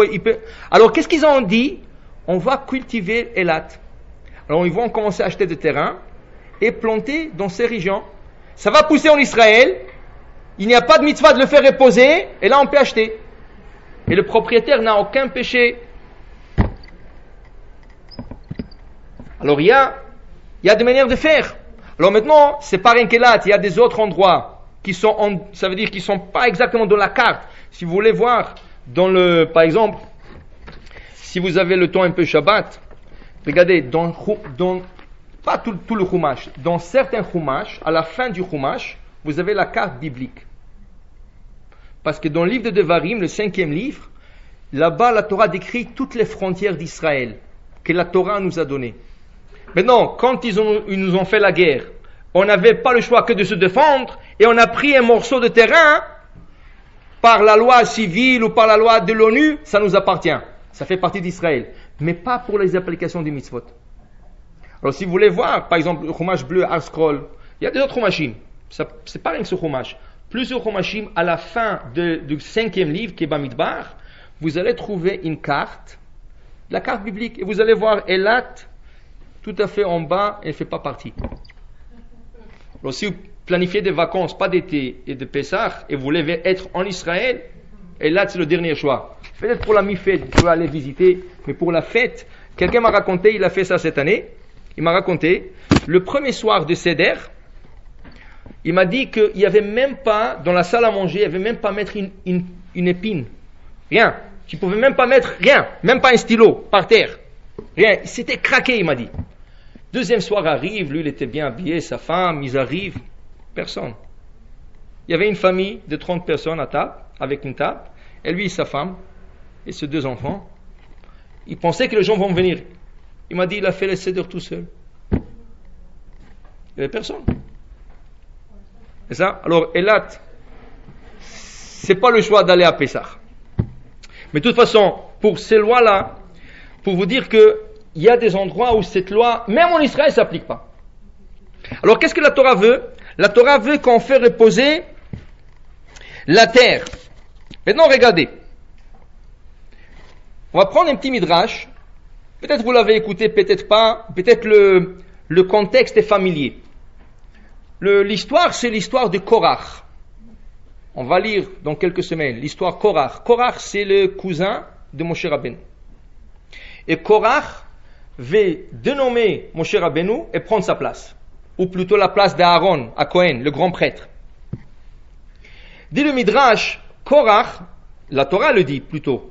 Alors, qu'est-ce qu'ils ont dit? On va cultiver Elat. Alors, ils vont commencer à acheter des terrains et planter dans ces régions. Ça va pousser en Israël. Il n'y a pas de mitzvah de le faire reposer. Et là, on peut acheter. Et le propriétaire n'a aucun péché. Alors, il y a des manières de faire. Alors maintenant, c'est pas rien qu'Elat. Il y a des autres endroits qui sont, ça veut dire qu'ils sont pas exactement dans la carte. Si vous voulez voir, par exemple, si vous avez le temps un peu Shabbat, regardez, pas tout le Chumash, dans certains Chumash, à la fin du Chumash, vous avez la carte biblique. Parce que dans le livre de Devarim, le 5e livre, là-bas, la Torah décrit toutes les frontières d'Israël que la Torah nous a données. Maintenant, quand ils nous ont fait la guerre, on n'avait pas le choix que de se défendre et on a pris un morceau de terrain par la loi civile ou par la loi de l'ONU, ça nous appartient. Ça fait partie d'Israël. Mais pas pour les applications du mitzvot. Alors si vous voulez voir, par exemple, le chumash bleu, Har Scroll, il y a des autres chumashim. C'est pas rien que ce chumash. Plusieurs chumashim, à la fin du 5e livre, qui est Bamidbar, vous allez trouver une carte, la carte biblique, et vous allez voir Elat, tout à fait en bas, elle ne fait pas partie. Alors si vous planifiez des vacances, pas d'été et de Pessah, et vous voulez être en Israël, Elat c'est le dernier choix. Peut-être pour la mi-fête, vous pouvez aller visiter, mais pour la fête, quelqu'un m'a raconté, il a fait ça cette année, il m'a raconté, le premier soir de Seder, il m'a dit qu'il n'y avait même pas, dans la salle à manger, il n'y avait même pas mettre une épine. Rien. Tu ne pouvais même pas mettre rien, même pas un stylo, par terre. Rien. C'était craqué, il m'a dit. Deuxième soir arrive, lui il était bien habillé, sa femme, ils arrivent, personne. Il y avait une famille de 30 personnes à table, avec une table, et lui et sa femme, et ses 2 enfants. Il pensait que les gens vont venir. Il m'a dit, il a fait les Seder tout seul. Il n'y avait personne. C'est ça? Alors, Elat, c'est pas le choix d'aller à Pessah. Mais de toute façon, pour ces lois-là, pour vous dire que il y a des endroits où cette loi, même en Israël, ne s'applique pas. Alors, qu'est-ce que la Torah veut? La Torah veut qu'on fait reposer la terre. Maintenant, regardez. On va prendre un petit midrash. Peut-être vous l'avez écouté, peut-être pas. Peut-être le contexte est familier. L'histoire, c'est l'histoire de Korach. On va lire dans quelques semaines l'histoire Korach. Korach, c'est le cousin de Moshe Rabbeinu. Et Korach veut dénommer Moshe Rabbeinu et prendre sa place. Ou plutôt la place d'Aaron, à Cohen, le grand prêtre. Dit le Midrash, Korach, la Torah le dit plutôt,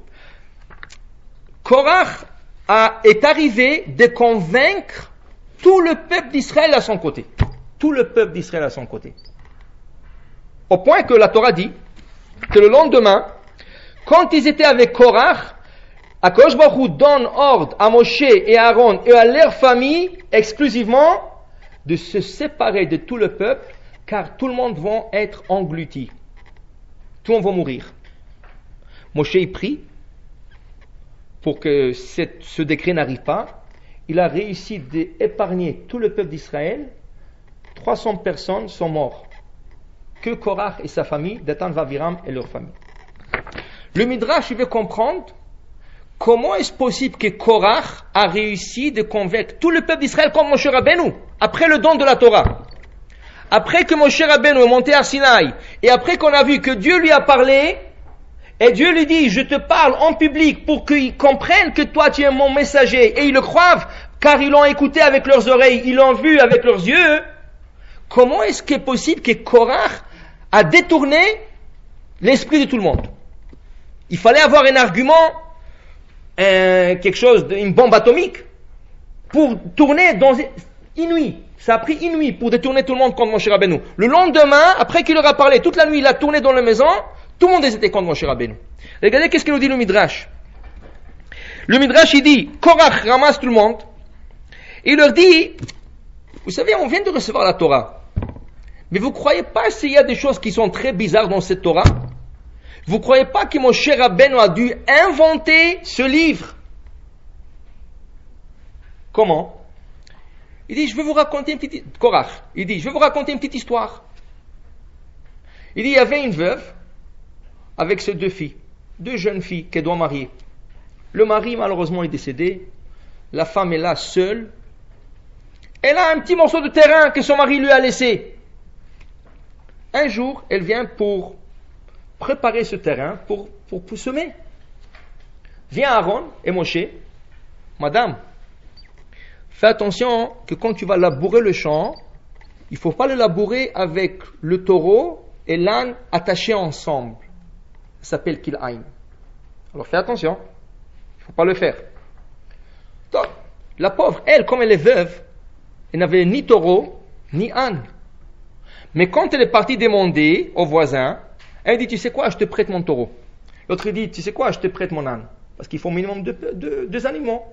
Korach est arrivé de convaincre tout le peuple d'Israël à son côté. Tout le peuple d'Israël à son côté. Au point que la Torah dit que le lendemain, quand ils étaient avec Korach, Akadosh Baruch Hu donne ordre à Moshe et à Aaron et à leur famille exclusivement de se séparer de tout le peuple, car tout le monde va être englouti. Tout le monde va mourir. Moshe y prie pour que ce décret n'arrive pas. Il a réussi d'épargner tout le peuple d'Israël. 300 personnes sont mortes. Que Korach et sa famille, Datan, Vaviram et leur famille. Le Midrash, il veut comprendre comment est-ce possible que Korach a réussi de convaincre tout le peuple d'Israël contre Moshe Rabbeinu, après le don de la Torah. Après que Moshe Rabbeinu est monté à Sinaï, et après qu'on a vu que Dieu lui a parlé, et Dieu lui dit, je te parle en public pour qu'ils comprennent que toi tu es mon messager, et ils le croient, car ils l'ont écouté avec leurs oreilles, ils l'ont vu avec leurs yeux. Comment est-ce qu'il est possible que Korach a détourné l'esprit de tout le monde? Il fallait avoir un argument, quelque chose, une bombe atomique, pour tourner dans inouï. Ça a pris inouï pour détourner tout le monde contre Moshe Rabbeinu. Le lendemain, après qu'il leur a parlé, toute la nuit, il a tourné dans la maison, tout le monde était contre Moshe Rabbeinu. Regardez qu'est-ce que nous dit le Midrash. Le Midrash, il dit, Korach ramasse tout le monde, et il leur dit, vous savez, on vient de recevoir la Torah. Mais vous croyez pas s'il y a des choses qui sont très bizarres dans cette Torah? Vous croyez pas que Moshe Rabbeinu a dû inventer ce livre? Comment? Il dit, je vais vous raconter une petite... Korach, il dit, je vais vous raconter une petite histoire. Il dit, il y avait une veuve avec ses 2 filles, 2 jeunes filles qu'elle doit marier. Le mari, malheureusement, est décédé. La femme est là, seule. Elle a un petit morceau de terrain que son mari lui a laissé. Un jour, elle vient pour préparer ce terrain pour semer. Vient Aaron et Moshe. Madame, fais attention que quand tu vas labourer le champ, il ne faut pas le labourer avec le taureau et l'âne attachés ensemble. Ça s'appelle Kil'aim. Alors fais attention. Il ne faut pas le faire. Donc, la pauvre, elle, comme elle est veuve, elle n'avait ni taureau, ni âne. Mais quand elle est partie demander au voisin, elle dit, tu sais quoi, je te prête mon taureau. L'autre dit, tu sais quoi, je te prête mon âne. Parce qu'il faut au minimum 2 animaux.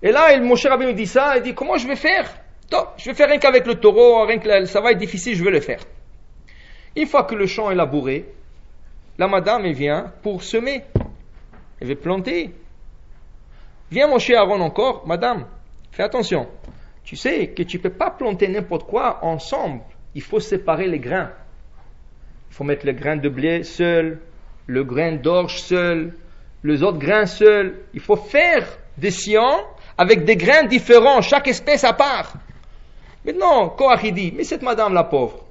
Et là, Moshe Rabbeinu dit ça, il dit, comment je vais faire? Donc, je vais faire rien qu'avec le taureau, ça va être difficile, je vais le faire. Une fois que le champ est labouré, la madame, elle vient pour semer. Elle veut planter. Vient Moshe Aaron encore, madame, fais attention. Tu sais que tu ne peux pas planter n'importe quoi ensemble. Il faut séparer les grains. Il faut mettre le grain de blé seul, le grain d'orge seul, les autres grains seuls. Il faut faire des sillons avec des grains différents, chaque espèce à part. Maintenant, Korach dit, mais cette madame la pauvre,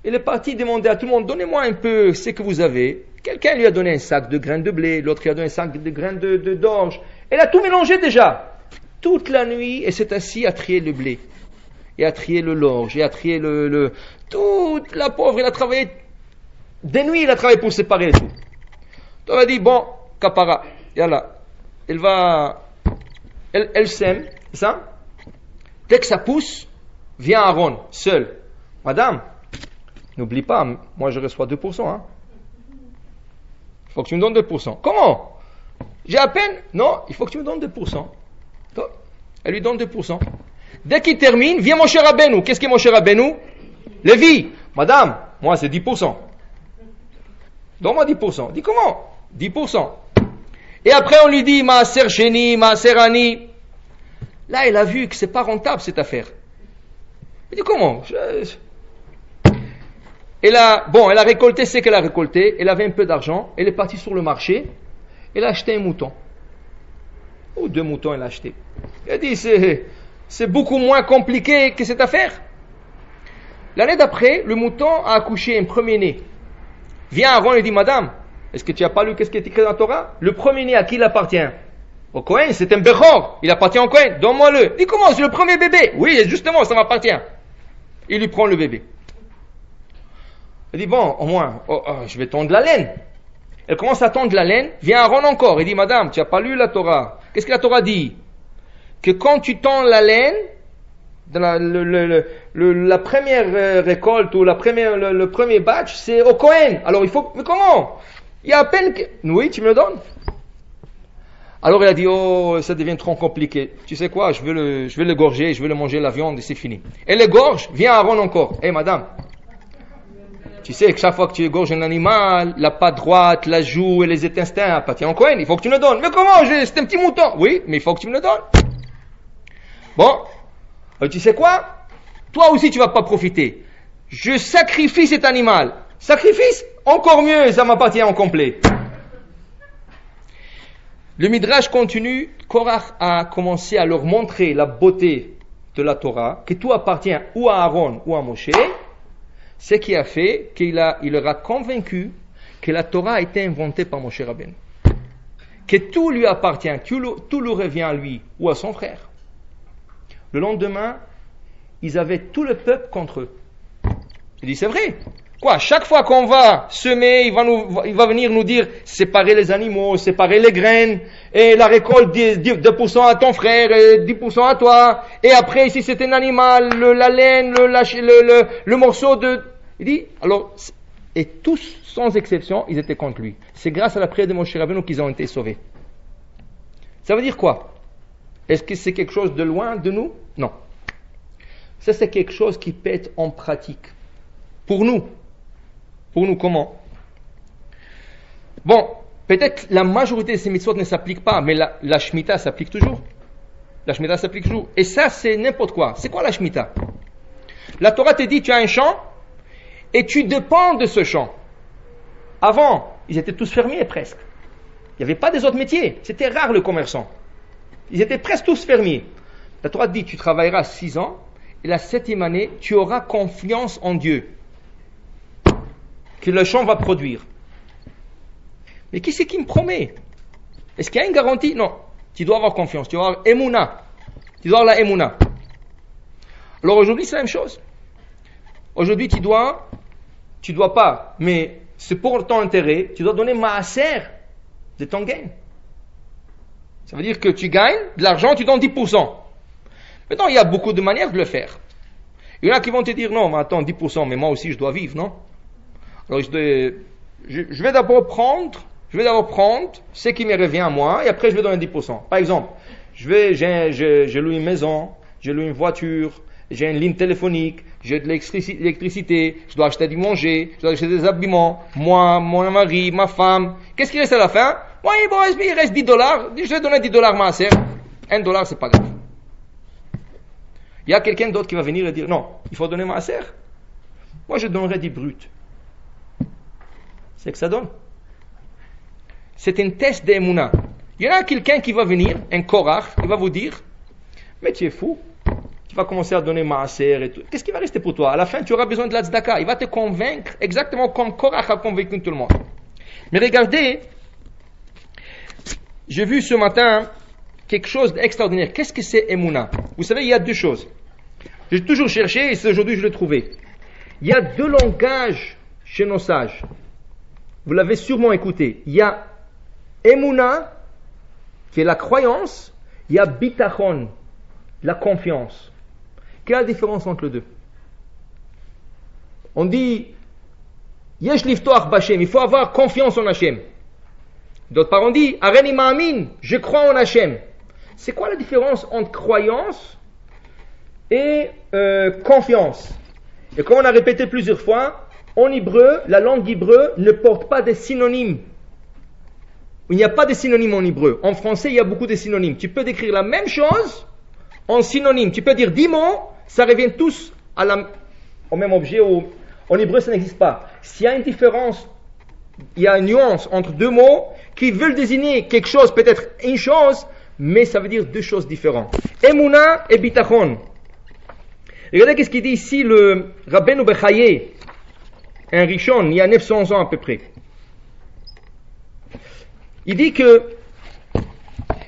elle est partie demander à tout le monde, donnez-moi un peu ce que vous avez. Quelqu'un lui a donné un sac de grains de blé, l'autre lui a donné un sac de grains d'orge. Elle a tout mélangé déjà. Toute la nuit, elle s'est assise à trier le blé, et à trier l'orge, et à trier toute la pauvre, elle a travaillé, des nuits, elle a travaillé pour séparer tout. Donc elle a dit, bon, kapara, yalla, elle sème, c'est ça? Dès que ça pousse, vient Aaron, seul. Madame, n'oublie pas, moi je reçois 2%, hein. Il faut que tu me donnes 2%. Comment? J'ai à peine? Non, il faut que tu me donnes 2%. Donc, elle lui donne 2%. Dès qu'il termine, vient Moshe Rabbeinu. Qu'est-ce qu'est Moshe Rabbeinu? Lévi. Madame, moi c'est 10%. Donne-moi 10%. Dis comment? 10%. Et après on lui dit, Maaser Sheni, Maaser Ani. Là, elle a vu que c'est pas rentable cette affaire. Elle dit comment? Elle a récolté ce qu'elle a récolté. Elle avait un peu d'argent. Elle est partie sur le marché. Elle a acheté un mouton. Ou 2 moutons, elle a acheté. Elle a dit, c'est beaucoup moins compliqué que cette affaire. L'année d'après, le mouton a accouché un premier-né. Vient Aaron et dit, madame, est-ce que tu n'as pas lu qu'est-ce qui est écrit dans la Torah? Le premier-né, à qui il appartient? Au Kohen, c'est un Bechor. Il appartient au Kohen. Donne-moi-le. Il dit, comment? C'est le premier bébé. Oui, justement, ça m'appartient. Il lui prend le bébé. Elle dit, bon, au moins, je vais tondre la laine. Elle commence à tondre la laine. Vient Aaron encore. Il dit, madame, tu n'as pas lu la Torah. Qu'est-ce que la Torah dit? Que quand tu tends la laine, dans la première récolte ou le premier batch, c'est au Kohen. Alors il faut, mais comment? Il y a à peine que, oui, tu me le donnes. Alors elle a dit, oh, ça devient trop compliqué. Tu sais quoi, je vais le gorger, je vais le manger la viande et c'est fini. Elle le gorge, vient Aaron encore. Eh madame, tu sais que chaque fois que tu égorges un animal, la patte droite, la joue et les intestins appartiennent au Kohen, il faut que tu me le donnes. Mais comment? C'est un petit mouton. Oui, mais il faut que tu me le donnes. Bon, tu sais quoi? Toi aussi tu vas pas profiter. Je sacrifie cet animal. Sacrifice? Encore mieux, ça m'appartient en complet. Le Midrash continue. Korach a commencé à leur montrer la beauté de la Torah, que tout appartient ou à Aaron ou à Moshe. Ce qui a fait il leur a convaincu que la Torah a été inventée par Moshe Rabbeinu. Que tout lui appartient, tout lui revient à lui ou à son frère. Le lendemain, ils avaient tout le peuple contre eux. Il dit, c'est vrai. Quoi? Chaque fois qu'on va semer, il va venir nous dire, séparer les animaux, séparer les graines, et la récolte, 2% à ton frère, et 10% à toi, et après, si c'est un animal, la laine, le morceau de... Il dit, alors, et tous, sans exception, ils étaient contre lui. C'est grâce à la prière de Moshe Rabbeinu qu'ils ont été sauvés. Ça veut dire quoi? Est-ce que c'est quelque chose de loin de nous? Non. Ça, c'est quelque chose qui peut être en pratique. Pour nous, comment? Bon, peut-être la majorité de ces mitzvot ne s'appliquent pas, mais la Shemitah s'applique toujours. La Shemitah s'applique toujours. Et ça, c'est n'importe quoi. C'est quoi la Shemitah? La Torah te dit, tu as un champ, et tu dépends de ce champ. Avant, ils étaient tous fermiers presque. Il n'y avait pas des autres métiers. C'était rare le commerçant. Ils étaient presque tous fermiers. La Torah dit, tu travailleras 6 ans, et la 7e année, tu auras confiance en Dieu. Que le champ va produire. Mais qui c'est qui me promet? Est-ce qu'il y a une garantie? Non. Tu dois avoir confiance. Tu dois avoir Emouna. Tu dois avoir la Emouna. Alors aujourd'hui, c'est la même chose. Aujourd'hui, tu dois pas, mais c'est pour ton intérêt, tu dois donner maaser de ton gain. Ça veut dire que tu gagnes de l'argent, tu donnes 10%. Maintenant, il y a beaucoup de manières de le faire. Il y en a qui vont te dire, non, mais attends, 10%, mais moi aussi je dois vivre, non? Alors je vais d'abord prendre ce qui me revient à moi, et après je vais donner 10%. Par exemple, je loue une maison, je loue une voiture, j'ai une ligne téléphonique, j'ai de l'électricité, je dois acheter du manger, je dois acheter des habillements, moi, mon mari, ma femme. Qu'est-ce qui reste à la fin? Oui, bon, il reste $10, je vais donner $10 maaser. $1, c'est pas grave. Il y a quelqu'un d'autre qui va venir et dire, non, il faut donner maaser. Moi, je donnerai 10 bruts. C'est que ça donne. C'est un test d'Emouna. Il y en a quelqu'un qui va venir, un Korach, qui va vous dire, mais tu es fou. Tu vas commencer à donner maaser et tout. Qu'est-ce qui va rester pour toi? À la fin, tu auras besoin de la tzedaka. Il va te convaincre exactement comme Korach a convaincu tout le monde. Mais regardez, j'ai vu ce matin quelque chose d'extraordinaire. Qu'est-ce que c'est Emouna? Vous savez, il y a 2 choses. J'ai toujours cherché et aujourd'hui je l'ai trouvé. Il y a 2 langages chez nos sages. Vous l'avez sûrement écouté. Il y a Emouna, qui est la croyance. Il y a Bitachon, la confiance. Quelle est la différence entre les deux? On dit Yesh liftoach b'Hashem, il faut avoir confiance en Hachem. D'autre part, on dit Areni ma'amin, je crois en Hachem. C'est quoi la différence entre croyance et confiance? Et comme on a répété plusieurs fois, en hébreu, la langue hébreu ne porte pas des synonymes. Il n'y a pas de synonymes en hébreu. En français, il y a beaucoup de synonymes. Tu peux décrire la même chose en synonyme. Tu peux dire 10 mots, ça revient tous au même objet. En hébreu, ça n'existe pas. S'il y a une différence, il y a une nuance entre 2 mots qui veulent désigner quelque chose, peut-être une chose, mais ça veut dire 2 choses différentes. Emouna et Bitachon. Regardez qu'est-ce qu'il dit ici le Rabbeinu Bechaye, un Rishon, il y a 900 ans à peu près. Il dit que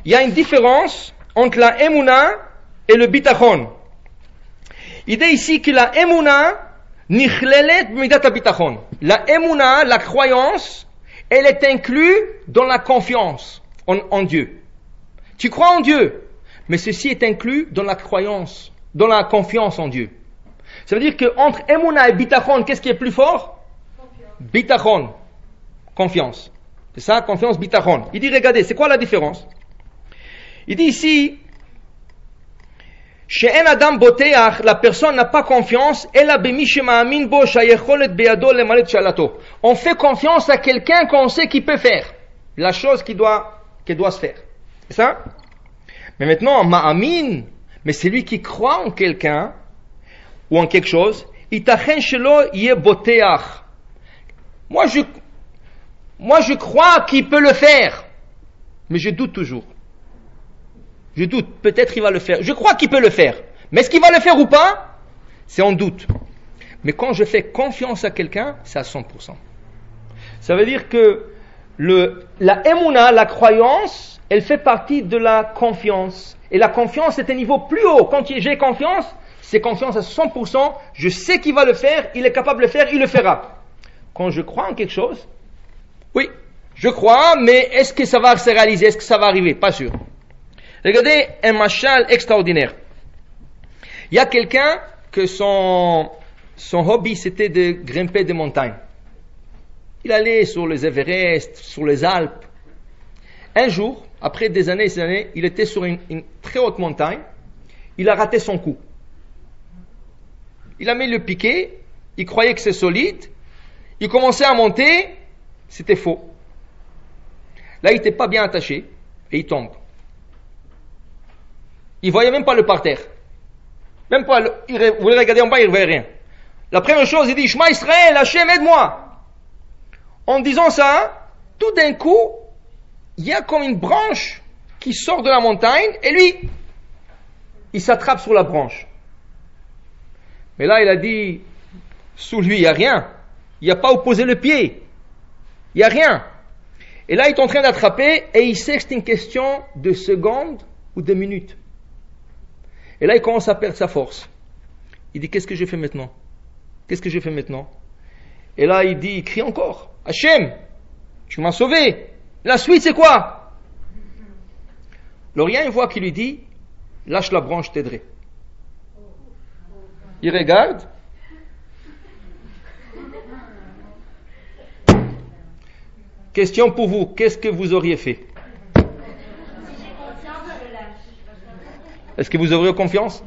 il y a une différence entre la Emouna et le Bitachon. Il dit ici que la Emouna nichlelet b'midat habitachon. La Emouna, la croyance, elle est inclue dans la confiance en Dieu. Tu crois en Dieu, mais ceci est inclus dans la croyance, dans la confiance en Dieu. Ça veut dire que entre Emouna et Bitachon, qu'est-ce qui est plus fort? Bitachon, confiance. C'est ça, confiance, Bitachon. Il dit, regardez, c'est quoi la différence? Il dit ici, chez un Adam Boteach, la personne n'a pas confiance, on fait confiance à quelqu'un qu'on sait qu'il peut faire la chose qui doit se faire. C'est ça? Mais maintenant, Ma'amin, mais c'est lui qui croit en quelqu'un ou en quelque chose, Itachen shelo yeh Boteach. Moi je crois qu'il peut le faire, mais je doute toujours. Je doute, peut-être il va le faire. Je crois qu'il peut le faire. Mais est-ce qu'il va le faire ou pas? C'est en doute. Mais quand je fais confiance à quelqu'un, c'est à 100%. Ça veut dire que la Emouna, la croyance, elle fait partie de la confiance. Et la confiance est un niveau plus haut. Quand j'ai confiance, c'est confiance à 100%. Je sais qu'il va le faire, il est capable de le faire, il le fera. Quand je crois en quelque chose, oui, je crois, mais est-ce que ça va se réaliser? Est-ce que ça va arriver? Pas sûr. Regardez un machal extraordinaire. Il y a quelqu'un que son hobby c'était de grimper des montagnes. Il allait sur les Everest, sur les Alpes. Un jour, après des années et des années, il était sur une très haute montagne. Il a raté son coup. Il a mis le piquet. Il croyait que c'est solide. Il commençait à monter. C'était faux. Là, il n'était pas bien attaché. Et il tombe. Il voyait même pas le parterre. Même pas, il voulait regarder en bas, il ne voyait rien. La première chose, il dit, Shema Israël, Hachem, aide-moi. En disant ça, tout d'un coup, il y a comme une branche qui sort de la montagne, et lui, il s'attrape sur la branche. Mais là, il a dit, sous lui, il n'y a rien. Il n'y a pas où poser le pied. Il n'y a rien. Et là, il est en train d'attraper, et il sait que c'est une question de secondes ou de minutes. Et là, il commence à perdre sa force. Il dit, qu'est-ce que je fais maintenant? Qu'est-ce que je fais maintenant? Et là, il crie encore, Hachem, tu m'as sauvé. La suite, c'est quoi? Alors, il y a une voix qui lui dit, lâche la branche, je t'aiderai. Il regarde. Question pour vous, qu'est-ce que vous auriez fait? Est-ce que vous auriez confiance?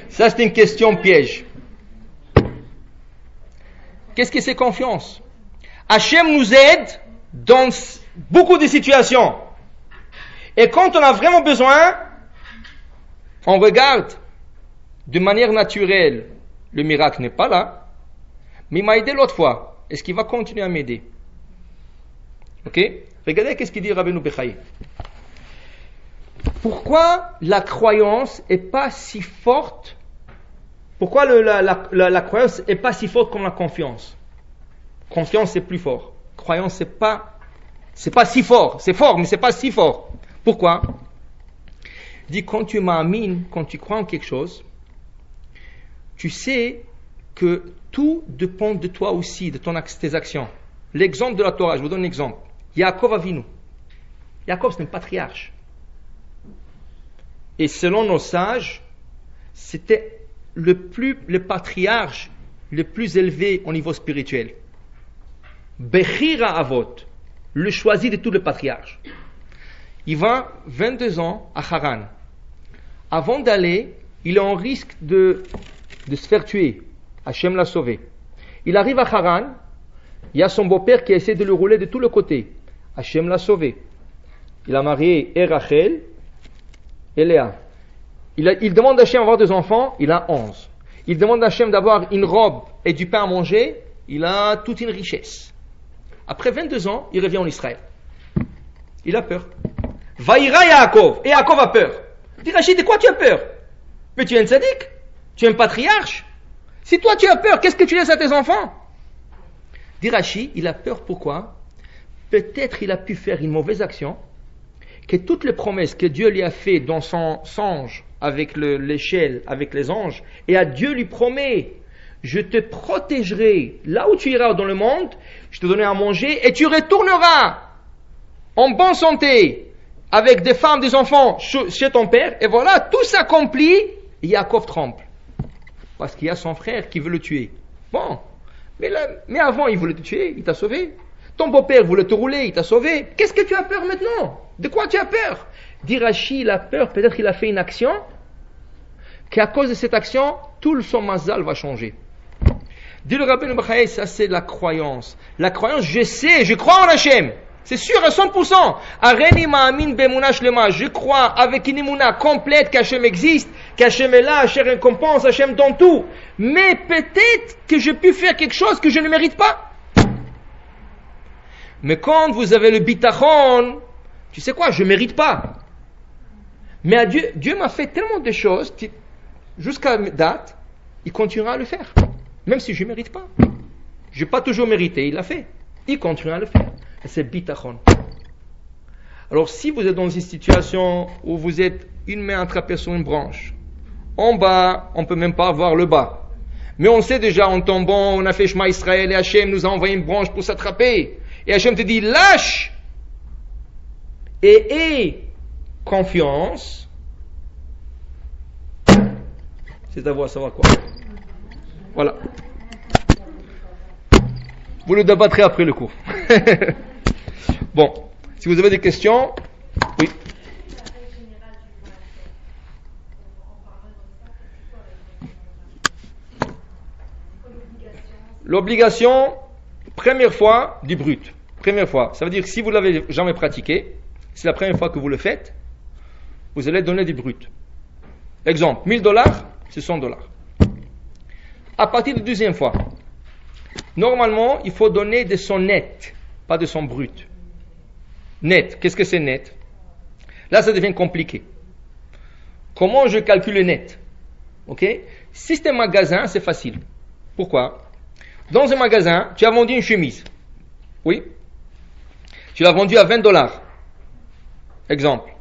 Ça, c'est une question piège. Qu'est-ce que c'est confiance? Hachem nous aide dans beaucoup de situations. Et quand on a vraiment besoin, on regarde de manière naturelle. Le miracle n'est pas là. Mais il m'a aidé l'autre fois. Est-ce qu'il va continuer à m'aider? Ok? Regardez qu'est-ce qu'il dit Rabbeinu Bechaye. Pourquoi la croyance est pas si forte? Pourquoi la croyance est pas si forte comme la confiance? Confiance c'est plus fort. Croyance c'est pas si fort. C'est fort mais c'est pas si fort. Pourquoi? Il dit quand tu m'amines, quand tu crois en quelque chose, tu sais que tout dépend de toi aussi, de tes actions. L'exemple de la Torah, je vous donne un exemple. Yaakov Avinu. Yaakov c'est un patriarche. Et selon nos sages, c'était le patriarche le plus élevé au niveau spirituel. Bechira Avot, le choisi de tous les patriarches. Il va 22 ans à Haran. Avant d'aller, il est en risque de se faire tuer. Hachem l'a sauvé. Il arrive à Haran, il y a son beau-père qui essaie de le rouler de tous les côtés. Hachem l'a sauvé. Il a marié Rachel et Léa. Il demande à Hachem d'avoir des enfants, il a 11. Il demande à Hachem d'avoir une robe et du pain à manger, il a toute une richesse. Après 22 ans, il revient en Israël. Il a peur. Vaïra Yaakov. Et Yaakov a peur. Il dit Rachid, de quoi tu as peur? Mais tu es un tzaddik. Tu es un patriarche. Si toi tu as peur, qu'est-ce que tu laisses à tes enfants? Dit Rachid, il a peur pourquoi? Peut-être il a pu faire une mauvaise action, que toutes les promesses que Dieu lui a fait dans son songe, avec l'échelle, avec les anges, et à Dieu lui promet, je te protégerai là où tu iras dans le monde, je te donnerai à manger, et tu retourneras en bonne santé, avec des femmes, des enfants, chez ton père, et voilà, tout s'accomplit, et Yaakov tremble. Parce qu'il y a son frère qui veut le tuer. Bon, mais avant il voulait te tuer, il t'a sauvé. Ton beau-père voulait te rouler, il t'a sauvé. Qu'est-ce que tu as peur maintenant? De quoi tu as peur? Dit Rashi, il a peur, peut-être qu'il a fait une action, qu'à cause de cette action, tout son mazal va changer. Dit le Rabbeinu Bechaye, ça c'est la croyance. La croyance, je sais, je crois en Hachem. C'est sûr à 100%. Areni ma'amin be'emuna shlema. Je crois avec une émouna complète qu'Hachem existe, qu'Hachem est là, Hachem récompense, Hachem donne tout. Mais peut-être que je peux faire quelque chose que je ne mérite pas. Mais quand vous avez le bitachon, tu sais quoi, je ne mérite pas. Mais à Dieu m'a fait tellement de choses, jusqu'à date, il continuera à le faire. Même si je ne mérite pas. Je n'ai pas toujours mérité, il l'a fait. Il continuera à le faire. Et c'est bitachon. Alors si vous êtes dans une situation où vous êtes une main attrapée sur une branche, en bas, on ne peut même pas voir le bas. Mais on sait déjà, en tombant, on a fait Shema Israël et Hachem nous a envoyé une branche pour s'attraper. Et Hachem te dit, lâche et aie confiance. C'est à vous à savoir quoi. Voilà. Vous le débattrez après le cours. Bon, si vous avez des questions, oui. L'obligation, première fois, du brut. Première fois. Ça veut dire que si vous ne l'avez jamais pratiqué, c'est la première fois que vous le faites, vous allez donner du brut. Exemple, 1000 dollars, c'est 100 dollars. À partir de la deuxième fois, normalement, il faut donner de son net, pas de son brut. Net, qu'est-ce que c'est net? Là, ça devient compliqué. Comment je calcule le net? Ok? Si c'est un magasin, c'est facile. Pourquoi? Dans un magasin, tu as vendu une chemise. Oui? Tu l'as vendue à 20 dollars. Exemple.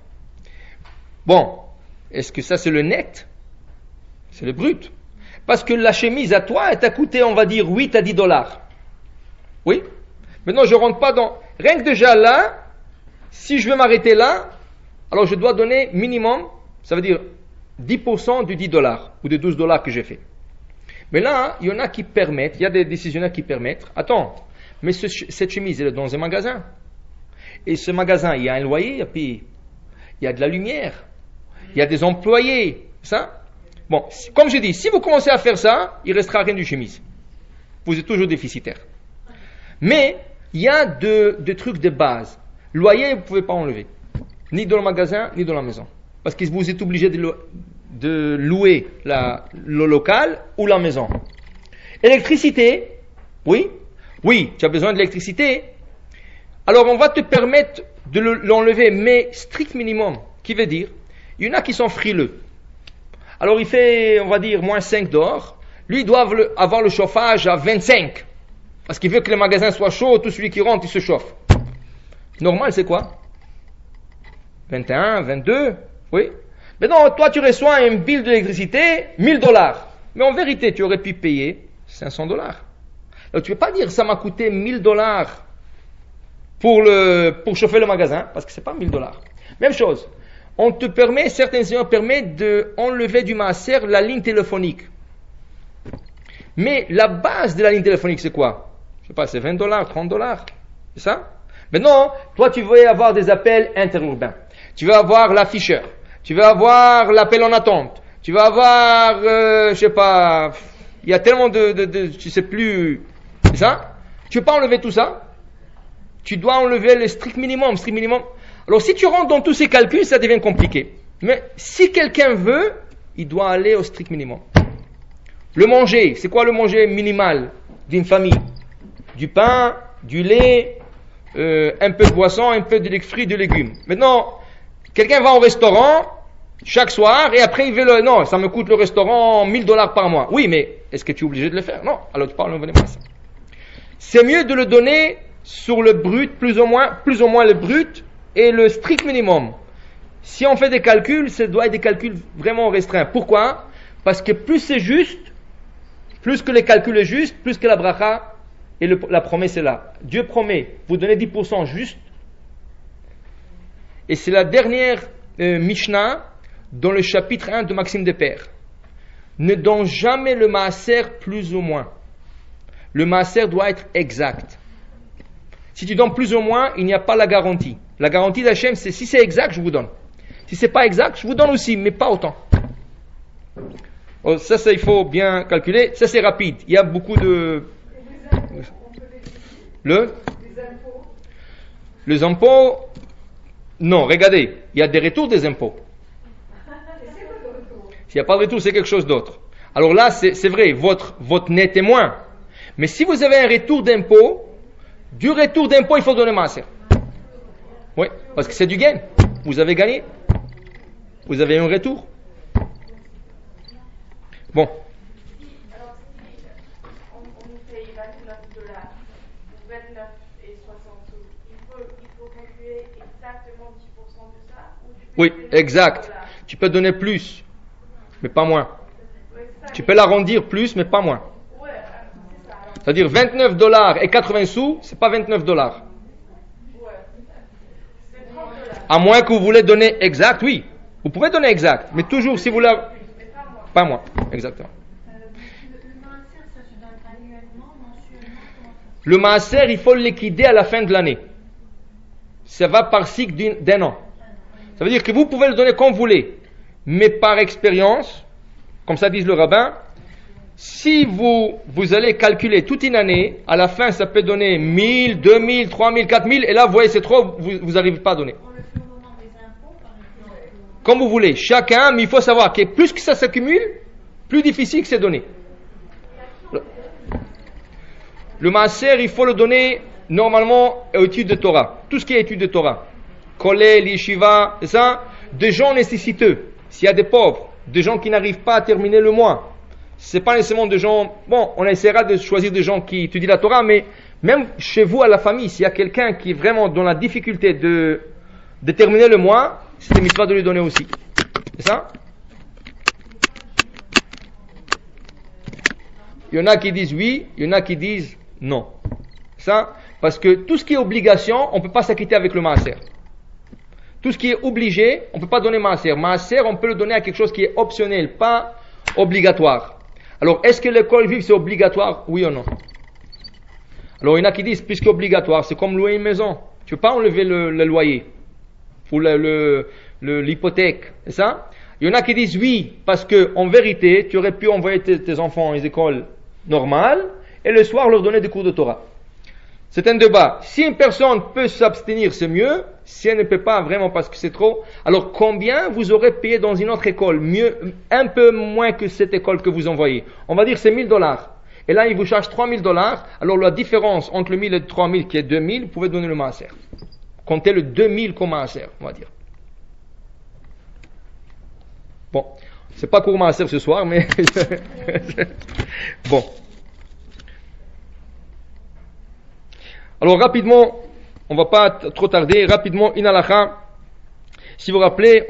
Bon, est-ce que ça c'est le net? C'est le brut. Parce que la chemise à toi, elle t'a coûté, on va dire, 8 à 10 dollars. Oui? Maintenant, je rentre pas dans... Rien que déjà là, si je veux m'arrêter là, alors je dois donner minimum, ça veut dire 10% du 10 dollars ou de 12 dollars que j'ai fait. Mais là, il y en a qui permettent, il y a des décisionnaires qui permettent, attends, mais cette chemise, elle est dans un magasin. Et ce magasin, il y a un loyer à payer. Il y a de la lumière. Il y a des employés. Ça? Bon, comme je dis, si vous commencez à faire ça, il ne restera rien du chemise. Vous êtes toujours déficitaire. Mais, il y a des trucs de base. Loyer, vous ne pouvez pas enlever. Ni dans le magasin, ni dans la maison. Parce que vous êtes obligé de louer le local ou la maison. Électricité, oui, tu as besoin de l'électricité. Alors on va te permettre de l'enlever, mais strict minimum, qui veut dire, il y en a qui sont frileux. Alors il fait, on va dire, moins 5 dehors. Lui, il doit avoir le chauffage à 25. Parce qu'il veut que le magasin soit chaud, tout celui qui rentre, il se chauffe. Normal, c'est quoi? 21, 22, oui. Mais non, toi tu reçois un bill d'électricité, 1000 dollars. Mais en vérité, tu aurais pu payer 500 dollars. Alors tu ne peux pas dire, ça m'a coûté 1000 dollars pour chauffer le magasin, parce que c'est pas 1000 dollars. Même chose. On te permet, certains seigneurs permettent d'enlever du maaser la ligne téléphonique. Mais la base de la ligne téléphonique, c'est quoi? Je sais pas, c'est 20 dollars, 30 dollars. C'est ça? Maintenant, toi, tu veux avoir des appels interurbains. Tu veux avoir l'afficheur. Tu veux avoir l'appel en attente. Tu veux avoir, je sais pas, il y a tellement je sais plus, c'est ça? Tu veux pas enlever tout ça? Tu dois enlever le strict minimum. Alors si tu rentres dans tous ces calculs, ça devient compliqué. Mais si quelqu'un veut, il doit aller au strict minimum. Le manger, c'est quoi le manger minimal d'une famille? Du pain, du lait, un peu de boisson, un peu de fruits, de légumes. Maintenant, quelqu'un va au restaurant chaque soir et après il veut non, ça me coûte le restaurant 1000 dollars par mois. Oui, mais est-ce que tu es obligé de le faire? Non. Alors tu parles de ça. C'est mieux de le donner sur le brut, plus ou moins le brut et le strict minimum. Si on fait des calculs, ça doit être des calculs vraiment restreints. Pourquoi? Parce que plus c'est juste, plus que les calculs est juste, plus que la bracha et la promesse est là. Dieu promet, vous donnez 10% juste. Et c'est la dernière Mishnah dans le chapitre 1 de Maxime des Pères. Ne donne jamais le maaser plus ou moins. Le maaser doit être exact. Si tu donnes plus ou moins, il n'y a pas la garantie. La garantie d'Hachem, c'est si c'est exact, je vous donne. Si c'est pas exact, je vous donne aussi, mais pas autant. Ça, il faut bien calculer. Ça, c'est rapide. Il y a beaucoup de... Les impôts, non, regardez, il y a des retours des impôts. S'il n'y a pas de retour, c'est quelque chose d'autre. Alors là, c'est vrai, votre net est moins. Mais si vous avez un retour d'impôt, du retour d'impôt, il faut donner maaser. Oui, parce que c'est du gain. Vous avez gagné. Vous avez un retour. Bon. Alors, si on nous paye 29 dollars, 29 et 60 sous, il faut calculer exactement 10% de ça ou Oui, exact. Tu peux donner plus, mais pas moins. Tu peux l'arrondir plus, mais pas moins. C'est-à-dire 29 dollars et 80 sous, c'est pas 29 dollars. À moins que vous voulez donner exact, oui. Vous pouvez donner exact, mais toujours si vous voulez... Pas moins, exactement. Le maaser, il faut le liquider à la fin de l'année. Ça va par cycle d'un an. Ça veut dire que vous pouvez le donner comme vous voulez, mais par expérience, comme ça dit le rabbin, si vous allez calculer toute une année, à la fin ça peut donner 1000, 2000, 3000, 4000, et là vous voyez c'est trop, vous n'arrivez pas à donner. Comme vous voulez, chacun, mais il faut savoir que plus que ça s'accumule, plus difficile que c'est donné. Le maaser, il faut le donner normalement aux études de Torah. Tout ce qui est études de Torah. Kollel, yeshiva, c'est ça. Des gens nécessiteux. S'il y a des pauvres, des gens qui n'arrivent pas à terminer le mois. C'est pas nécessairement des gens, bon, on essaiera de choisir des gens qui étudient la Torah, mais même chez vous à la famille, s'il y a quelqu'un qui est vraiment dans la difficulté de terminer le mois, c'est mitzvah de lui donner aussi. C'est ça? Il y en a qui disent oui, il y en a qui disent non. Ça, parce que tout ce qui est obligation, on ne peut pas s'acquitter avec le maaser. Tout ce qui est obligé, on ne peut pas donner maaser. Maaser, on peut le donner à quelque chose qui est optionnel, pas obligatoire. Alors, est-ce que l'école juive c'est obligatoire? Oui ou non? Alors, il y en a qui disent, puisque obligatoire, c'est comme louer une maison. Tu ne peux pas enlever le loyer ou l'hypothèque, c'est ça? Il y en a qui disent oui, parce que en vérité, tu aurais pu envoyer tes enfants aux écoles normales et le soir leur donner des cours de Torah. C'est un débat. Si une personne peut s'abstenir, c'est mieux. Si elle ne peut pas vraiment parce que c'est trop, alors combien vous aurez payé dans une autre école? Mieux, un peu moins que cette école que vous envoyez. On va dire c'est $1000. Et là, il vous charge $3000. Alors la différence entre le 1000 et le 3000 qui est 2000, vous pouvez donner le maaser. Comptez le 2000 comme maaser, on va dire. Bon, c'est pas court maaser ce soir, mais bon. Alors rapidement, on va pas trop tarder, rapidement, in halakha, si vous vous rappelez,